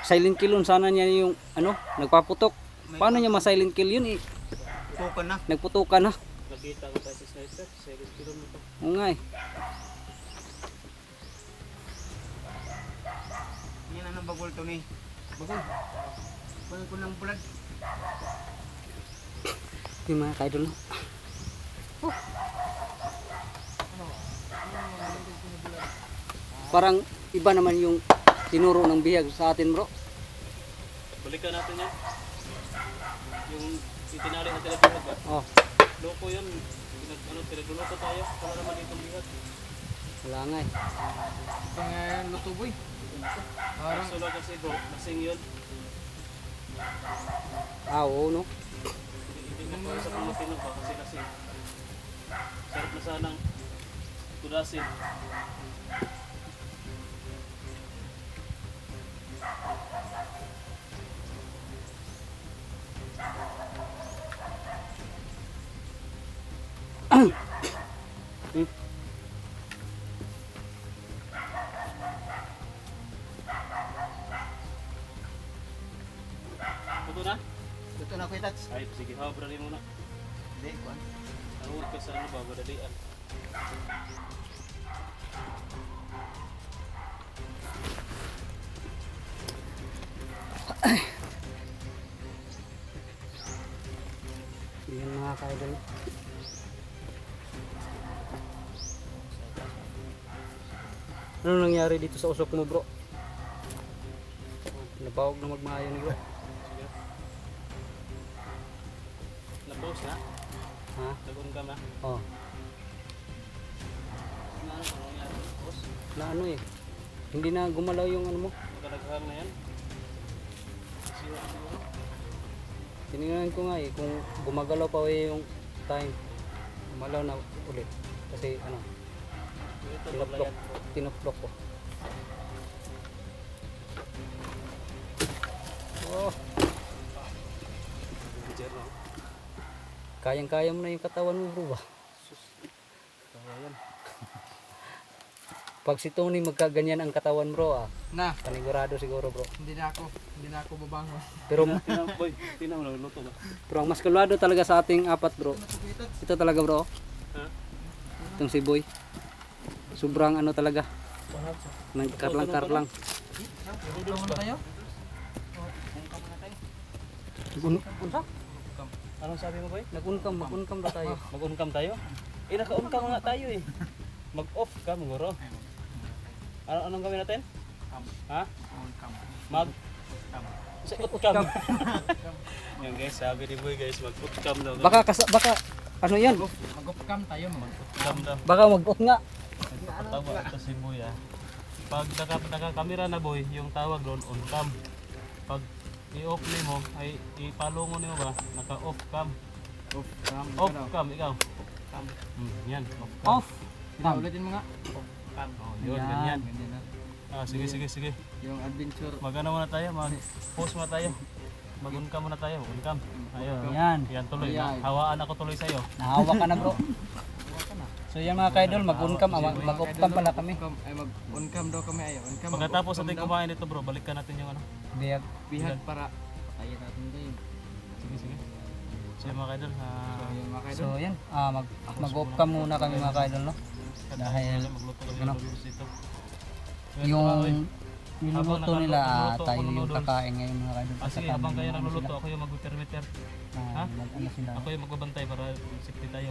silent kill sana niya yung ano, nagpaputok. Paano niya ma-silent kill yun eh? Pukan na. Nagputukan na. Nakita ko tayo sa sniper. 7 kilo mo to. Oo nga eh. Yan ang bagol to ni. Bagol. Bagol ko ng blood. Yung mga kaidol no. Parang iba naman yung tinuro ng bihag sa atin bro. Balikan natin yan. Yung itinali na telepono ba? Oh, Loko yan. Pinagluluto tayo. Wala naman itong bigat. wala nga eh. Pang luto boy. Parang Kaso lang kasi bro, lasing yun. Ah, oo no. Hindi mo para sa pangmatino ba kasi lasing. Sarap na sanang tudasin. Luto na? luto na kuya Tats. Ay, sige, habrali muna. Hindi, kuan. Nahuwag ka sa ano ba, madalian. Yan mga kaidol. Ano nangyari dito sa usok mo bro? Nabawag na magmaayon bro. Na-post na? Ha? Nag-on ka na? Oh, Ano nangyari? Post? na ano eh. Hindi na gumalaw yung ano mo. Magkalaghang na yan? Siwa siguro? Tinignan ko nga eh kung gumagalaw pa yung time. Gumalaw na ulit. Kasi ano, Ito, tinoplok, bablayan ko. tinoplok ko. Oh, Manager, no? kayang-kaya mo na yung katawan mo bro ba? Kawayan. Pag si Tony magkaganyan ang katawan bro ah, Na, panigurado siguro bro. hindi na ako babangon. Pero, Boy, tingnan mo, luto ba? pero ang mas kalwado talaga sa ating apat bro. Kuya Tats. Ito talaga bro. Ha? Itong si Boy. Sobrang ano talaga. Nagkarlang-karlang. Luto muna tayo. Unsa? Anong sabi mo, boy? Mag-unkam daw tayo. Mag-on-cam tayo? Eh, naka-on-cam nga tayo eh. Mag-off cam, guro. Anong gawin natin? Ha? Mag? Sa cam. Yan guys, sabi ni boy guys, mag-cam daw. Baka ano yan? Mag-off cam tayo. Cam daw. Baka mag-off nga. Patawa ito si boy ah. Pag naka-camera na boy, yung tawag doon on cam. Pag i-off mo ay ipalungo nimo ba? Naka-off cam. Off cam. Off cam ikaw. Cam. Yan, off cam. Off. Ulitin mo nga. Off cam. Oh, yun, Yan. ganyan. Ganyan na. Sige. Yung adventure. Mag-ano muna tayo, mag-post muna tayo. Mag-on cam muna tayo, on cam. Ayun. Yan. Yan tuloy. Ayan. Hawaan ako tuloy sa'yo. Nahawa ka na bro. So yan mga kaidol, mag-on cam, mag-off cam pala kami. Ay mag-on cam daw kami ay on cam. Pagkatapos natin kumain ito bro, balikan natin yung ano. Biyag. Bihag para patayin natin din. Sige. So yung mga kaidol, Yung mga kaidol. So yan, mag-off cam muna kami mga kaidol, no? Dahil magluto kami ano? ng noodles dito. yung niluluto Habang nila, nagluluto tayo ako ng yung noodles. kakain ngayon mga kaidol. Sige, habang kayo nagluluto, ako yung mag-perimeter. Ha? Ano sila, Ako yung magbabantay para safety tayo.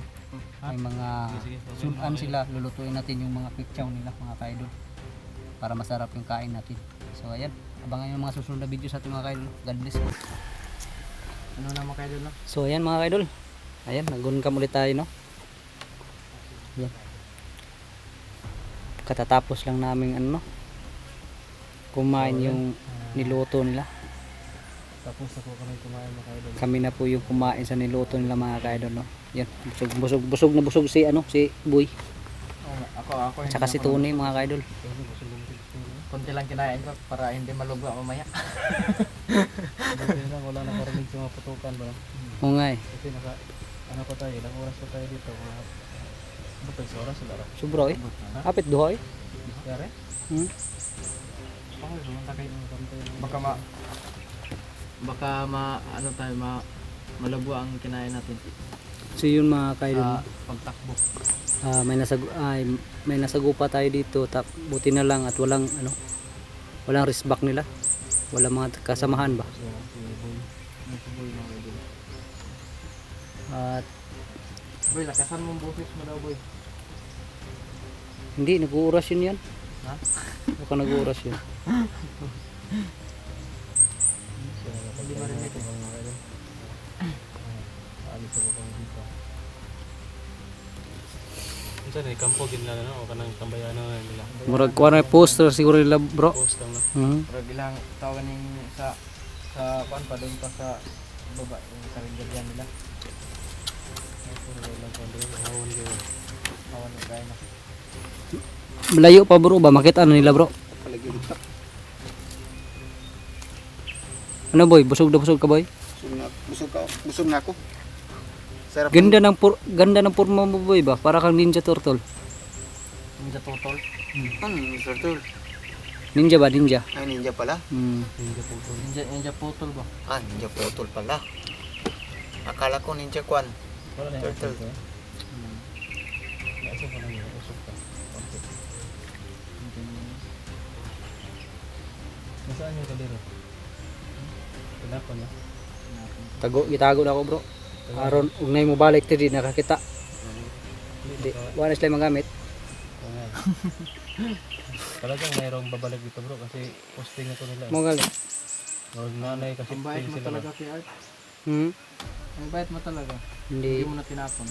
Ha? may mga Sige. sudan sila, lulutuin natin yung mga picture nila mga kaidol para masarap yung kain natin. So ayan, abangan yung mga susunod na video sa ating mga kaidol. God bless. Ano na mga kaidol no? So ayan mga kaidol, ayan, nag-on cam ulit tayo, no? Yan. Katatapos lang namin ano, kumain yung niluto nila. Tapos ako kami kumain mga kaidol. Kami na po yung kumain sa niluto nila mga kaidol, no? Yan, busog na busog si ano, si Boy. Ako. Tsaka si Tony mga kaidol. Kunti lang kinain ko para hindi malugwa mamaya. Wala na karinig sa mga putukan ba? Oo nga eh. Kasi ano pa tayo, ilang oras pa tayo dito. Butag sa oras, wala. Sobra eh. Kapit duha eh. Yari? Hmm? Baka ano tayo malugwa ang kinain natin So yun mga kaidol. sa pagtakbo. May nasagupa tayo dito. Buti na lang at walang walang wristback nila. Walang mga kasamahan ba? At Boy, lakasan mong boses mo daw boy. hindi, nag-uuras yun yan. Ha? Baka nag-uuras yun. Hindi marinig eh. Alis ako kang dito. Minsan eh, kampo ginala na o kanang tambayano na nila. Murag kuha na poster siguro nila bro. Post lang na. Mhm. Pero bilang tawagan yung sa kuan pa doon pa sa baba yung karinderyan nila. Awan ng kain na. Malayo pa bro ba? Makita na nila bro. Ano boy? Busog ka boy? Busog na ako. Sarap. Ganda ng forma mo boy ba? Para kang Ninja Turtle. Ninja Turtle. Turtle. Ninja ba? Ninja. Ay, ninja pala. Ninja Putol ba? Ah, ninja turtle pala. Akala ko ninja kwan. Wala na yung Turtle. Naisip ko lang yun. Usok ka. Nasaan yung kaliro? Pinapa niya. Itago na ako bro. Aron ugnay mo balik ti di nakakita. Di, wala sila magamit. Talagang mayroong babalik dito bro kasi posting na to nila. Mo gali. Huwag nanay kasi Ang bait mo sila. talaga kay Art. Hmm? Ang bait mo talaga. Hindi Hindi mo na tinapon.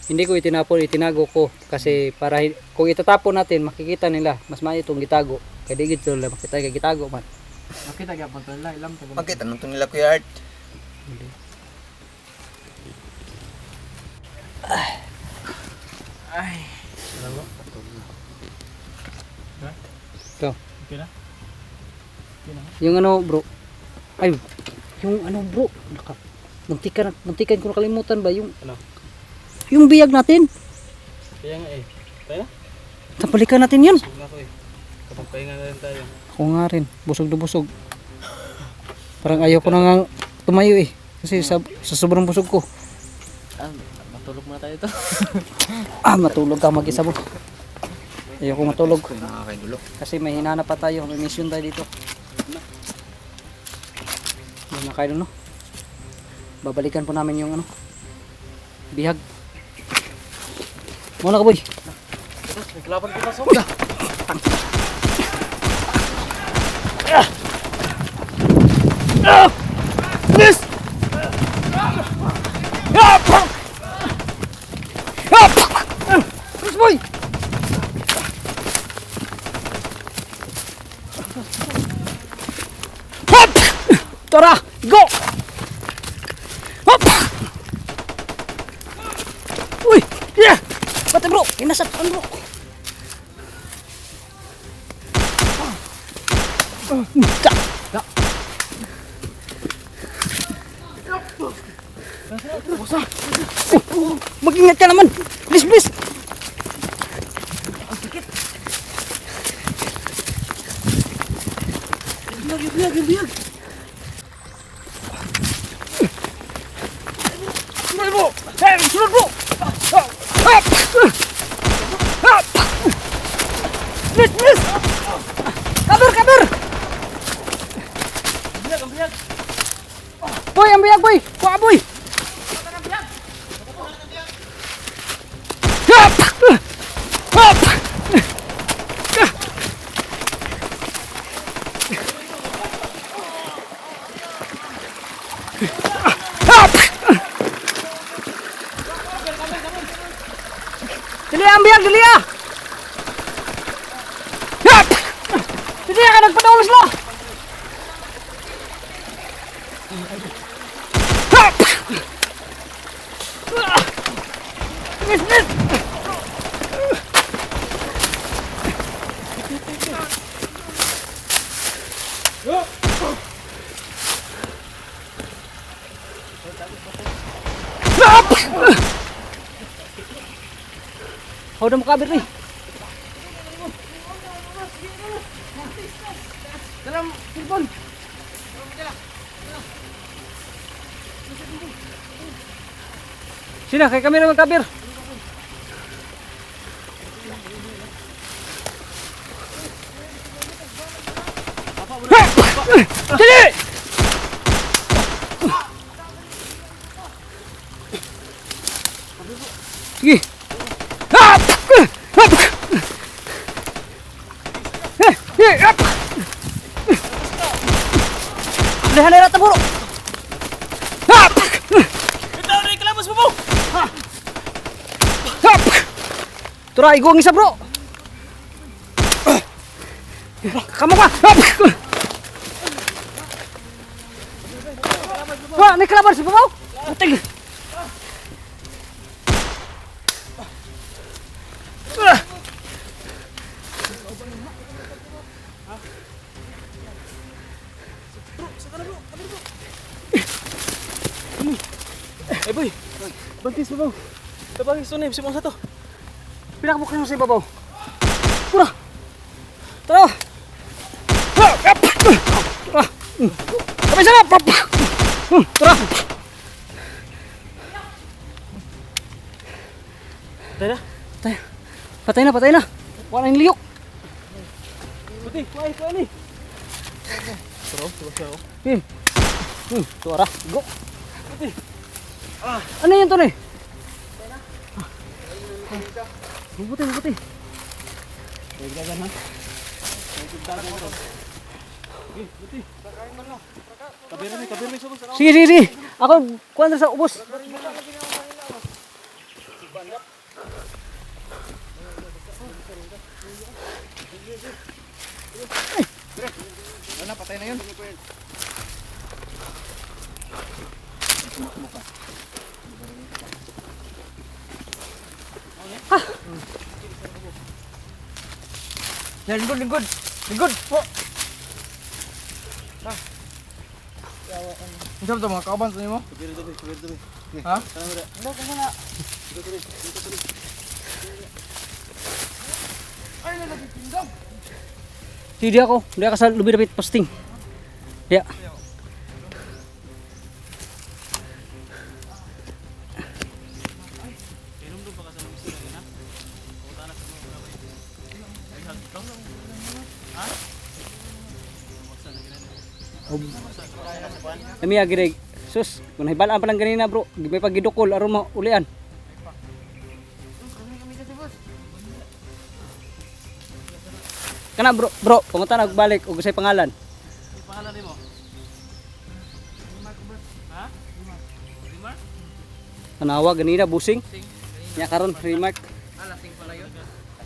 hindi ko itinapon, itinago ko kasi para kung itatapon natin makikita nila mas maayo itong gitago. Kaya di gito lang makita kay gitago man. Nakita gyapon to nila ilam to. Bakit? Anong to nila Kuya Art? Ay. Alam mo? Ha? Ito. Okay na? Yung ano bro. Ay, yung ano bro. Muntikan ko nakalimutan ba yung Ano? yung biyag natin. Kaya nga eh. Tayo na? Tapalikan natin yun. Busog na ako eh. Kapag pahinga na rin tayo. Ako nga rin, busog na busog. Parang ayaw ko na nga tumayo eh. Kasi sa sobrang busog ko. Matulog muna tayo to. Matulog ka mag-isa mo. Ayaw ko matulog. Nakakaidulo. Kasi may hinanap pa tayo. May mission tayo dito. Yung nakain no? Babalikan po namin yung ano. Bihag. Muna ka boy. Naglaban ko pasok. Yes! Yes boy! Tara, go! Hop! Uy! Yeah! Bate bro! Inasaktan bro! Mag-ingat ka naman! Please, please! Ang sakit! Yung biyag! Sunod bro! Hey! Sunod bro! Hop! Hop! Please, please! Kabur, kabur! Ang biyag. Boy, ang biyag boy! Kuha boy! Hop! Hop! Hop! Dili ang biyag, dili ah! Hop! Dili ka nagpadaulos lo! Hop! Miss, miss! Hop! How na makabir ni? Dalam telepon. Sina kay kami naman kabir. Dili! Sige. Hop! Hop! Hop! Lihat na rata bro. Hop! Ito na ikalabas mo po! Hop! Tura, igong isa bro. Kamu ka. Hop! Wah, ini kelabar si babaw. Puting. Eh boy, bantis mo po. Tabangin sunim, si Mong Sato. Pinakabuksan mo si babaw. Pura. Tara. Hop! Tara. Kami sana. Tara. Patay na. Patay na. Wala yung liyok. Buti, kuha ni. Tara, Pim. Tara. Go. Ano yun to ni? Mabuti. Dagan ha. Dagan to. Buti. Kabir ni subong sa. Sige. Ako kuha na sa ubos. Patay na yun. Lingkod po. Isang to mga kauban sa nimo? Kabir to. Ha? Hindi ako sa lubid-lubid posting. Ya. Kami agireg. Sus, kung hibalaan pa lang ganina bro, may pagidukol aron maulian. Kana bro, pumunta na balik ug say pangalan. Pangalan nimo? Ha? Rimar? Tanawa ganina busing. Nya karon remark.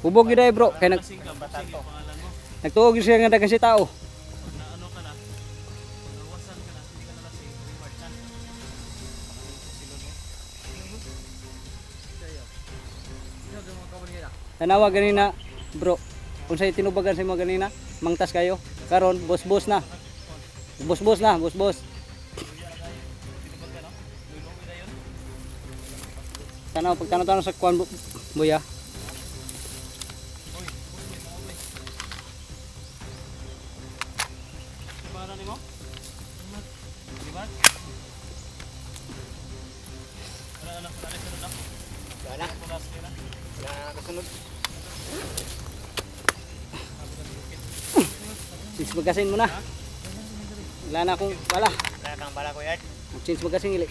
Ubog gyud ay bro, kay nagtuog gyud siya nga dagan si tao. Ano ka na? Nawasan ka na. Tanawa ganina, bro. Kung sa'yo tinubagan sa mo ganina, mangtas kayo. Karon, boss-boss na. Boss-boss na, boss-boss. Pagtanaw-tanaw sa kuwan, buya. Para nimo? Di ba? Wala na sunod na. Wala. Wala sila. Wala na kasunod. Since magasin mo na. Wala na akong, wala. Wala kang bala ko yan. Since magasin ili.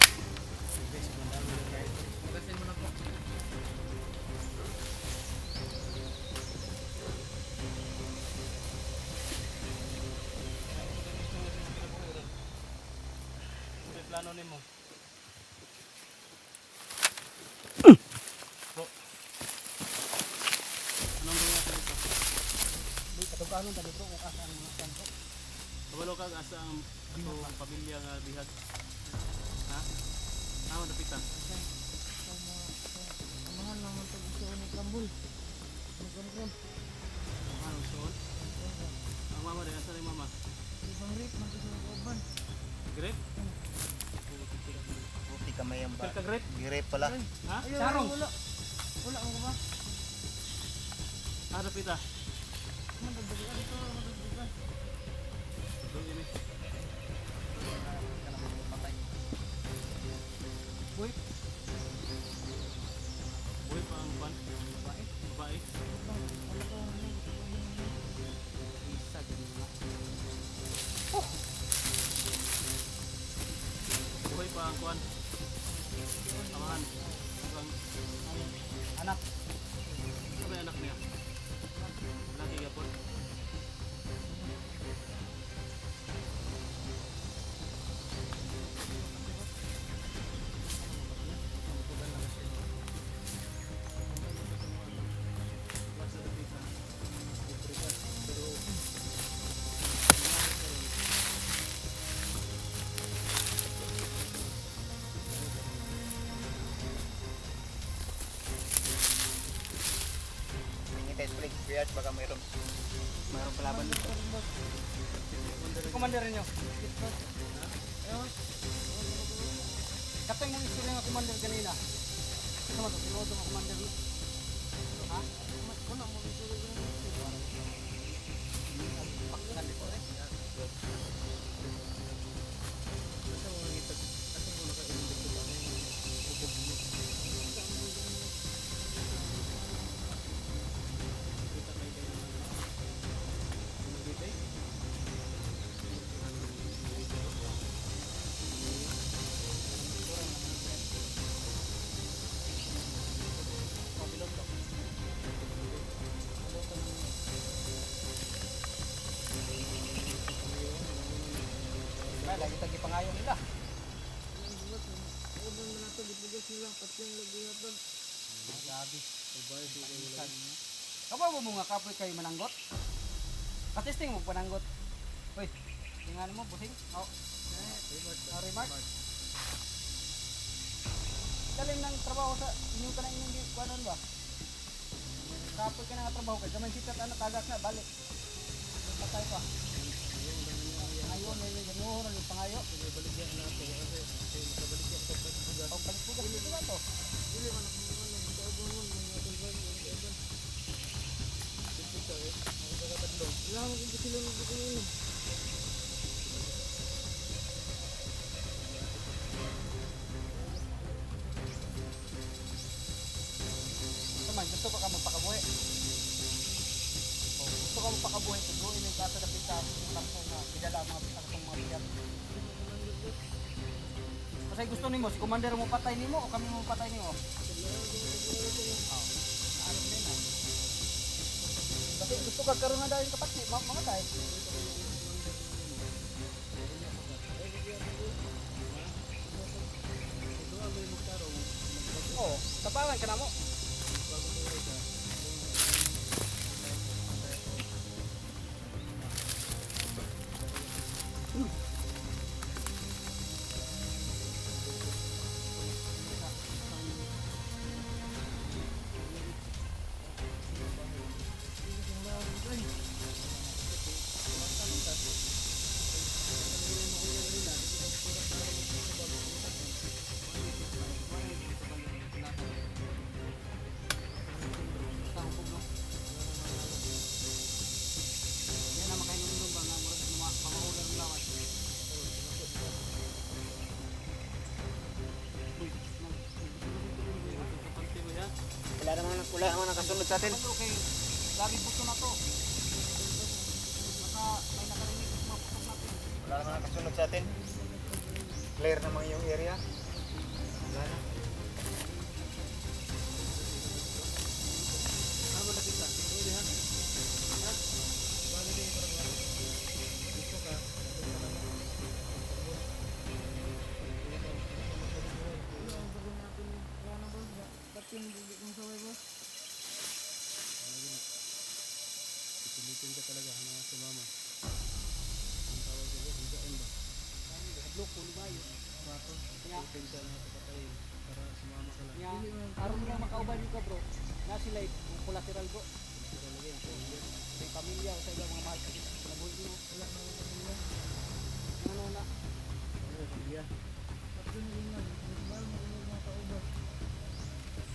Plano nimo. Bro. Anong gawin natin dito? Katuganon tadi bro, kung asa ang mga kanto. Kabalo ka asa ang atong pamilya nga bihag. Ha? Ah, napita. Mahal naman ito gusto ni Kambul. Nagkamkram. Anong suon? Ang mama din, asa rin mama? Ibang rip, magkasama ko ban. Grape? Buti kamay ang ba. Ka grape? Girip pala. Ha? Ayaw, Sarong. wala. Wala mo ba? Ah, napita. Madagdagan ito, madagdagan. Ito ini. Uy, Uy, pa ang ban. Babae. Babae. isa ganina. Uy, pa ang kuan. Amahan. Ang Anak, ano ba yung anak niya? Laki gapon. Test flick. Weird baka mayroon palaban dito. commander niyo. Kapag mong istorya nga commander kanina. Ano mo to? Piloto mo commander mo? Ha? Wala mo gusto ni Lagi tagi pangayon nila. Udon na nato gipugas nila patyang lagi hatod. Grabe. Kapaw mo nga kapoy kay mananggot? Katesting mo pananggot. Uy, tingnan mo busing. Oh. Remark. Dalim ng trabaho sa inyong kanang inyong kuanon ba? Kapoy ka na trabaho kay gamay sitat ano tagak na balik. Patay pa. Ngayon may ganun ang pangayo. Baligyan nato kasi baligyan ko pa sa oh, pagpugas dito ba to? Dili man ako mga nagtaabon mga tulban mga iban. Dito sa mga tatlo. Wala mo kung sila magkukunin. Saman, gusto ko ka magpakabuhi. Oh, gusto ka magpakabuhi. Tuguin yung kasa na pita yung tampo na bidala mga akong mga biyag. Kasi gusto nimo si commander mo patay nimo o kami mo patay nimo? Oh. Ano din ah. Kasi gusto ka karon na dahil kapatid, mga tay. Oh, tapangan ka na mo. Wala naman nakasunod sa atin. Okay, lagi buto na to. Baka may nakarinig sa mga putok natin. Wala naman nakasunod sa atin. Clear naman yung area. Wala na. Pilitin ka talaga na sumama. Ang tawag ko, higaan ba? Blok ko limayo. Pilitin ka na kapatayin para sumama ka lang. Yang aron nga makaubay ka bro. Na sila yung collateral bro. Pero lagi ang pamilya. Sa pamilya o sa ibang mga mahal. Nabuhay mo. Wala na mga pamilya. Ano na? Ano yung pamilya?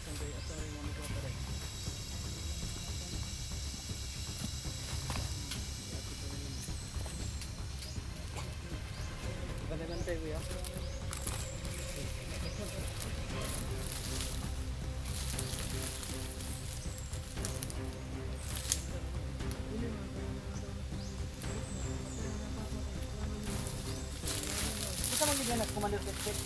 Saan kayo at saan yung mga magpapare? Ganda-ganda kuya. Kita magiging na Commander Ketchik.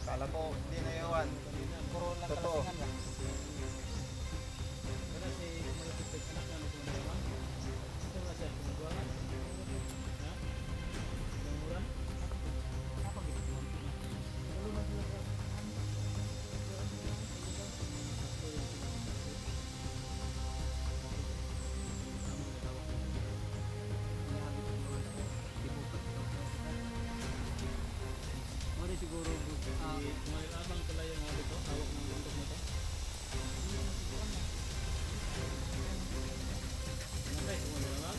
Kala ko, hindi na yawan. Puro lang Totoo. kalasingan ba? Wala si malapit anak na nagkumalaman. Ito nga siya, kumagawa. Ha? Mura? Muna siguro bro. May abang pala yung mga dito, hawak ng bundok na to. Nanday, kumalaman.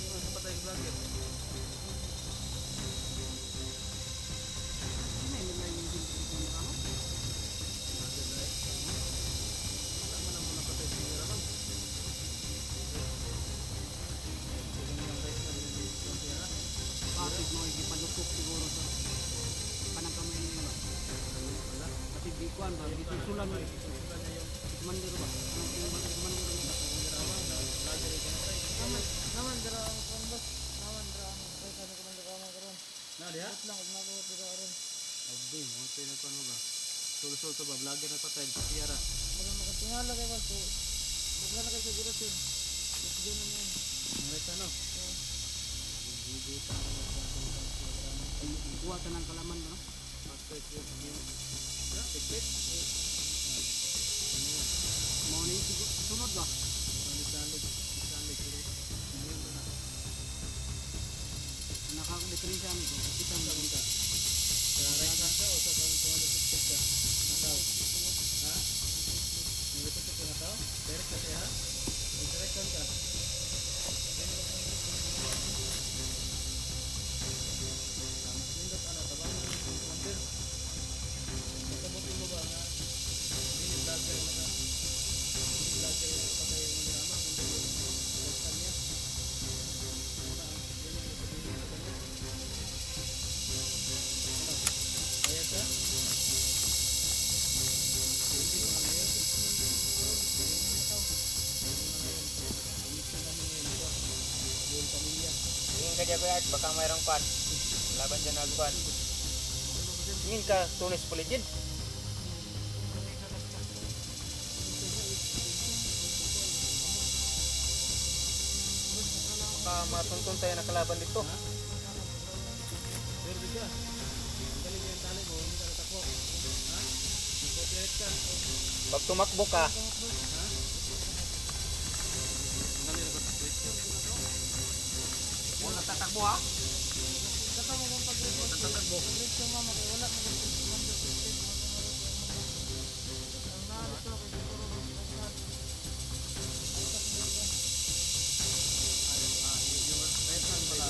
Ano patay yung vlogger? Bakit mo igipadukok siguro sa kanang kamay niya ba? Kasi di kuan ba, dito sulan mo. Commander ba? Ang commander niya. Naman dira ang kanbas. Naman dira ang kay sa Commander Rama karon. Na diha? Lang og nako dira karon. Abay, mo pinagpan mo ba? Sul-sul to ba? Vlogger na patay sa Sierra. Wala makatingala kay ba so. Wala na kay siguro sin. Let's go na yan. Ang resta no? Kuha ka ng kalaman ba? Tiktik? Mau ni siguro sunod ba? Salig-salig. Nakaka-diferensya nito. Kita mo Sa right hand ka o sa tiktik ka? Nataw? Ha? May tiktik ka nataw? Direct ka siya ha? Direct ka. Nindot ano, tabang mo yung commander. Nakabuti mo ba nga hindi vlogger yung patay yung magirama kundi yung bostan niya. Ano ang yun yung sabihin sa kanya? Ano? Kaya siya? Hindi mo na ngayon. Umisan kami ngayon ito. Yung pamilya. Tingin ka dyan, Kuya, baka mayroong kwan. Laban dyan ang kwan. Tingin ka, Tunis Puligid. Baka matuntun tayo na kalaban dito. Pero di ka. Ang galing yung tali mo, hindi ka natakbo. Ha? Nag-copyright ka. Pag tumakbo ka, Ha? Ang galing nag-copyright ka. wala tatakbo ha. Kata mo kung pag-report. Tatakbo. Pag-report ka mama kay wala mo kung Commander Ketchik. Ang narito kay siguro magpasad. Yung right hand pala,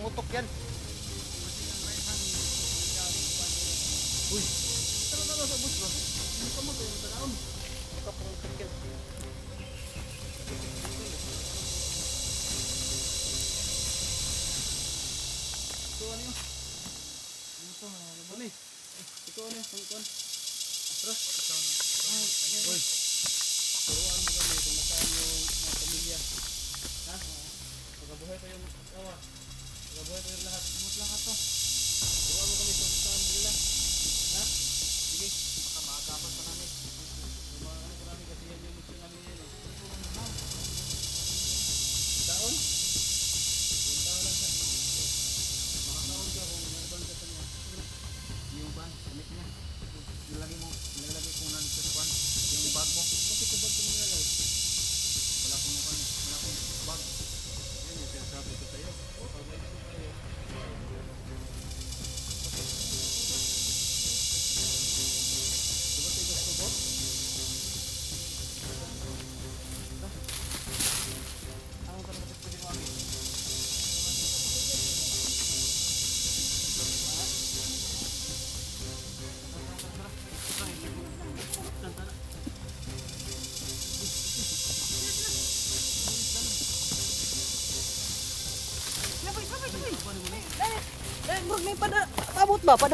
utok yan. Pagkabuhay pa yung asawa. Pagkabuhay pa yung lahat. Umot lang ato. Turuan mo kami sa usahan nila. Ha? Sige. Baka maagapan pa namin. Maagapan pa namin kasi yan yung gusto namin yan eh. Taon? Yung taon lang siya. Makakaon ka kung nagban ka sa niya. Yung ban, damit niya. Nilagay ko na dito sa ban. Yung bag mo. Bakit sa bag ko mo nilagay? Wala akong bag. Yan yung sinasabi ko sa'yo. Pag may gusto kayo. Diba tayo gusto ko? Anong ka naman pwede mo amin? Bro, may pada abot ba? Pada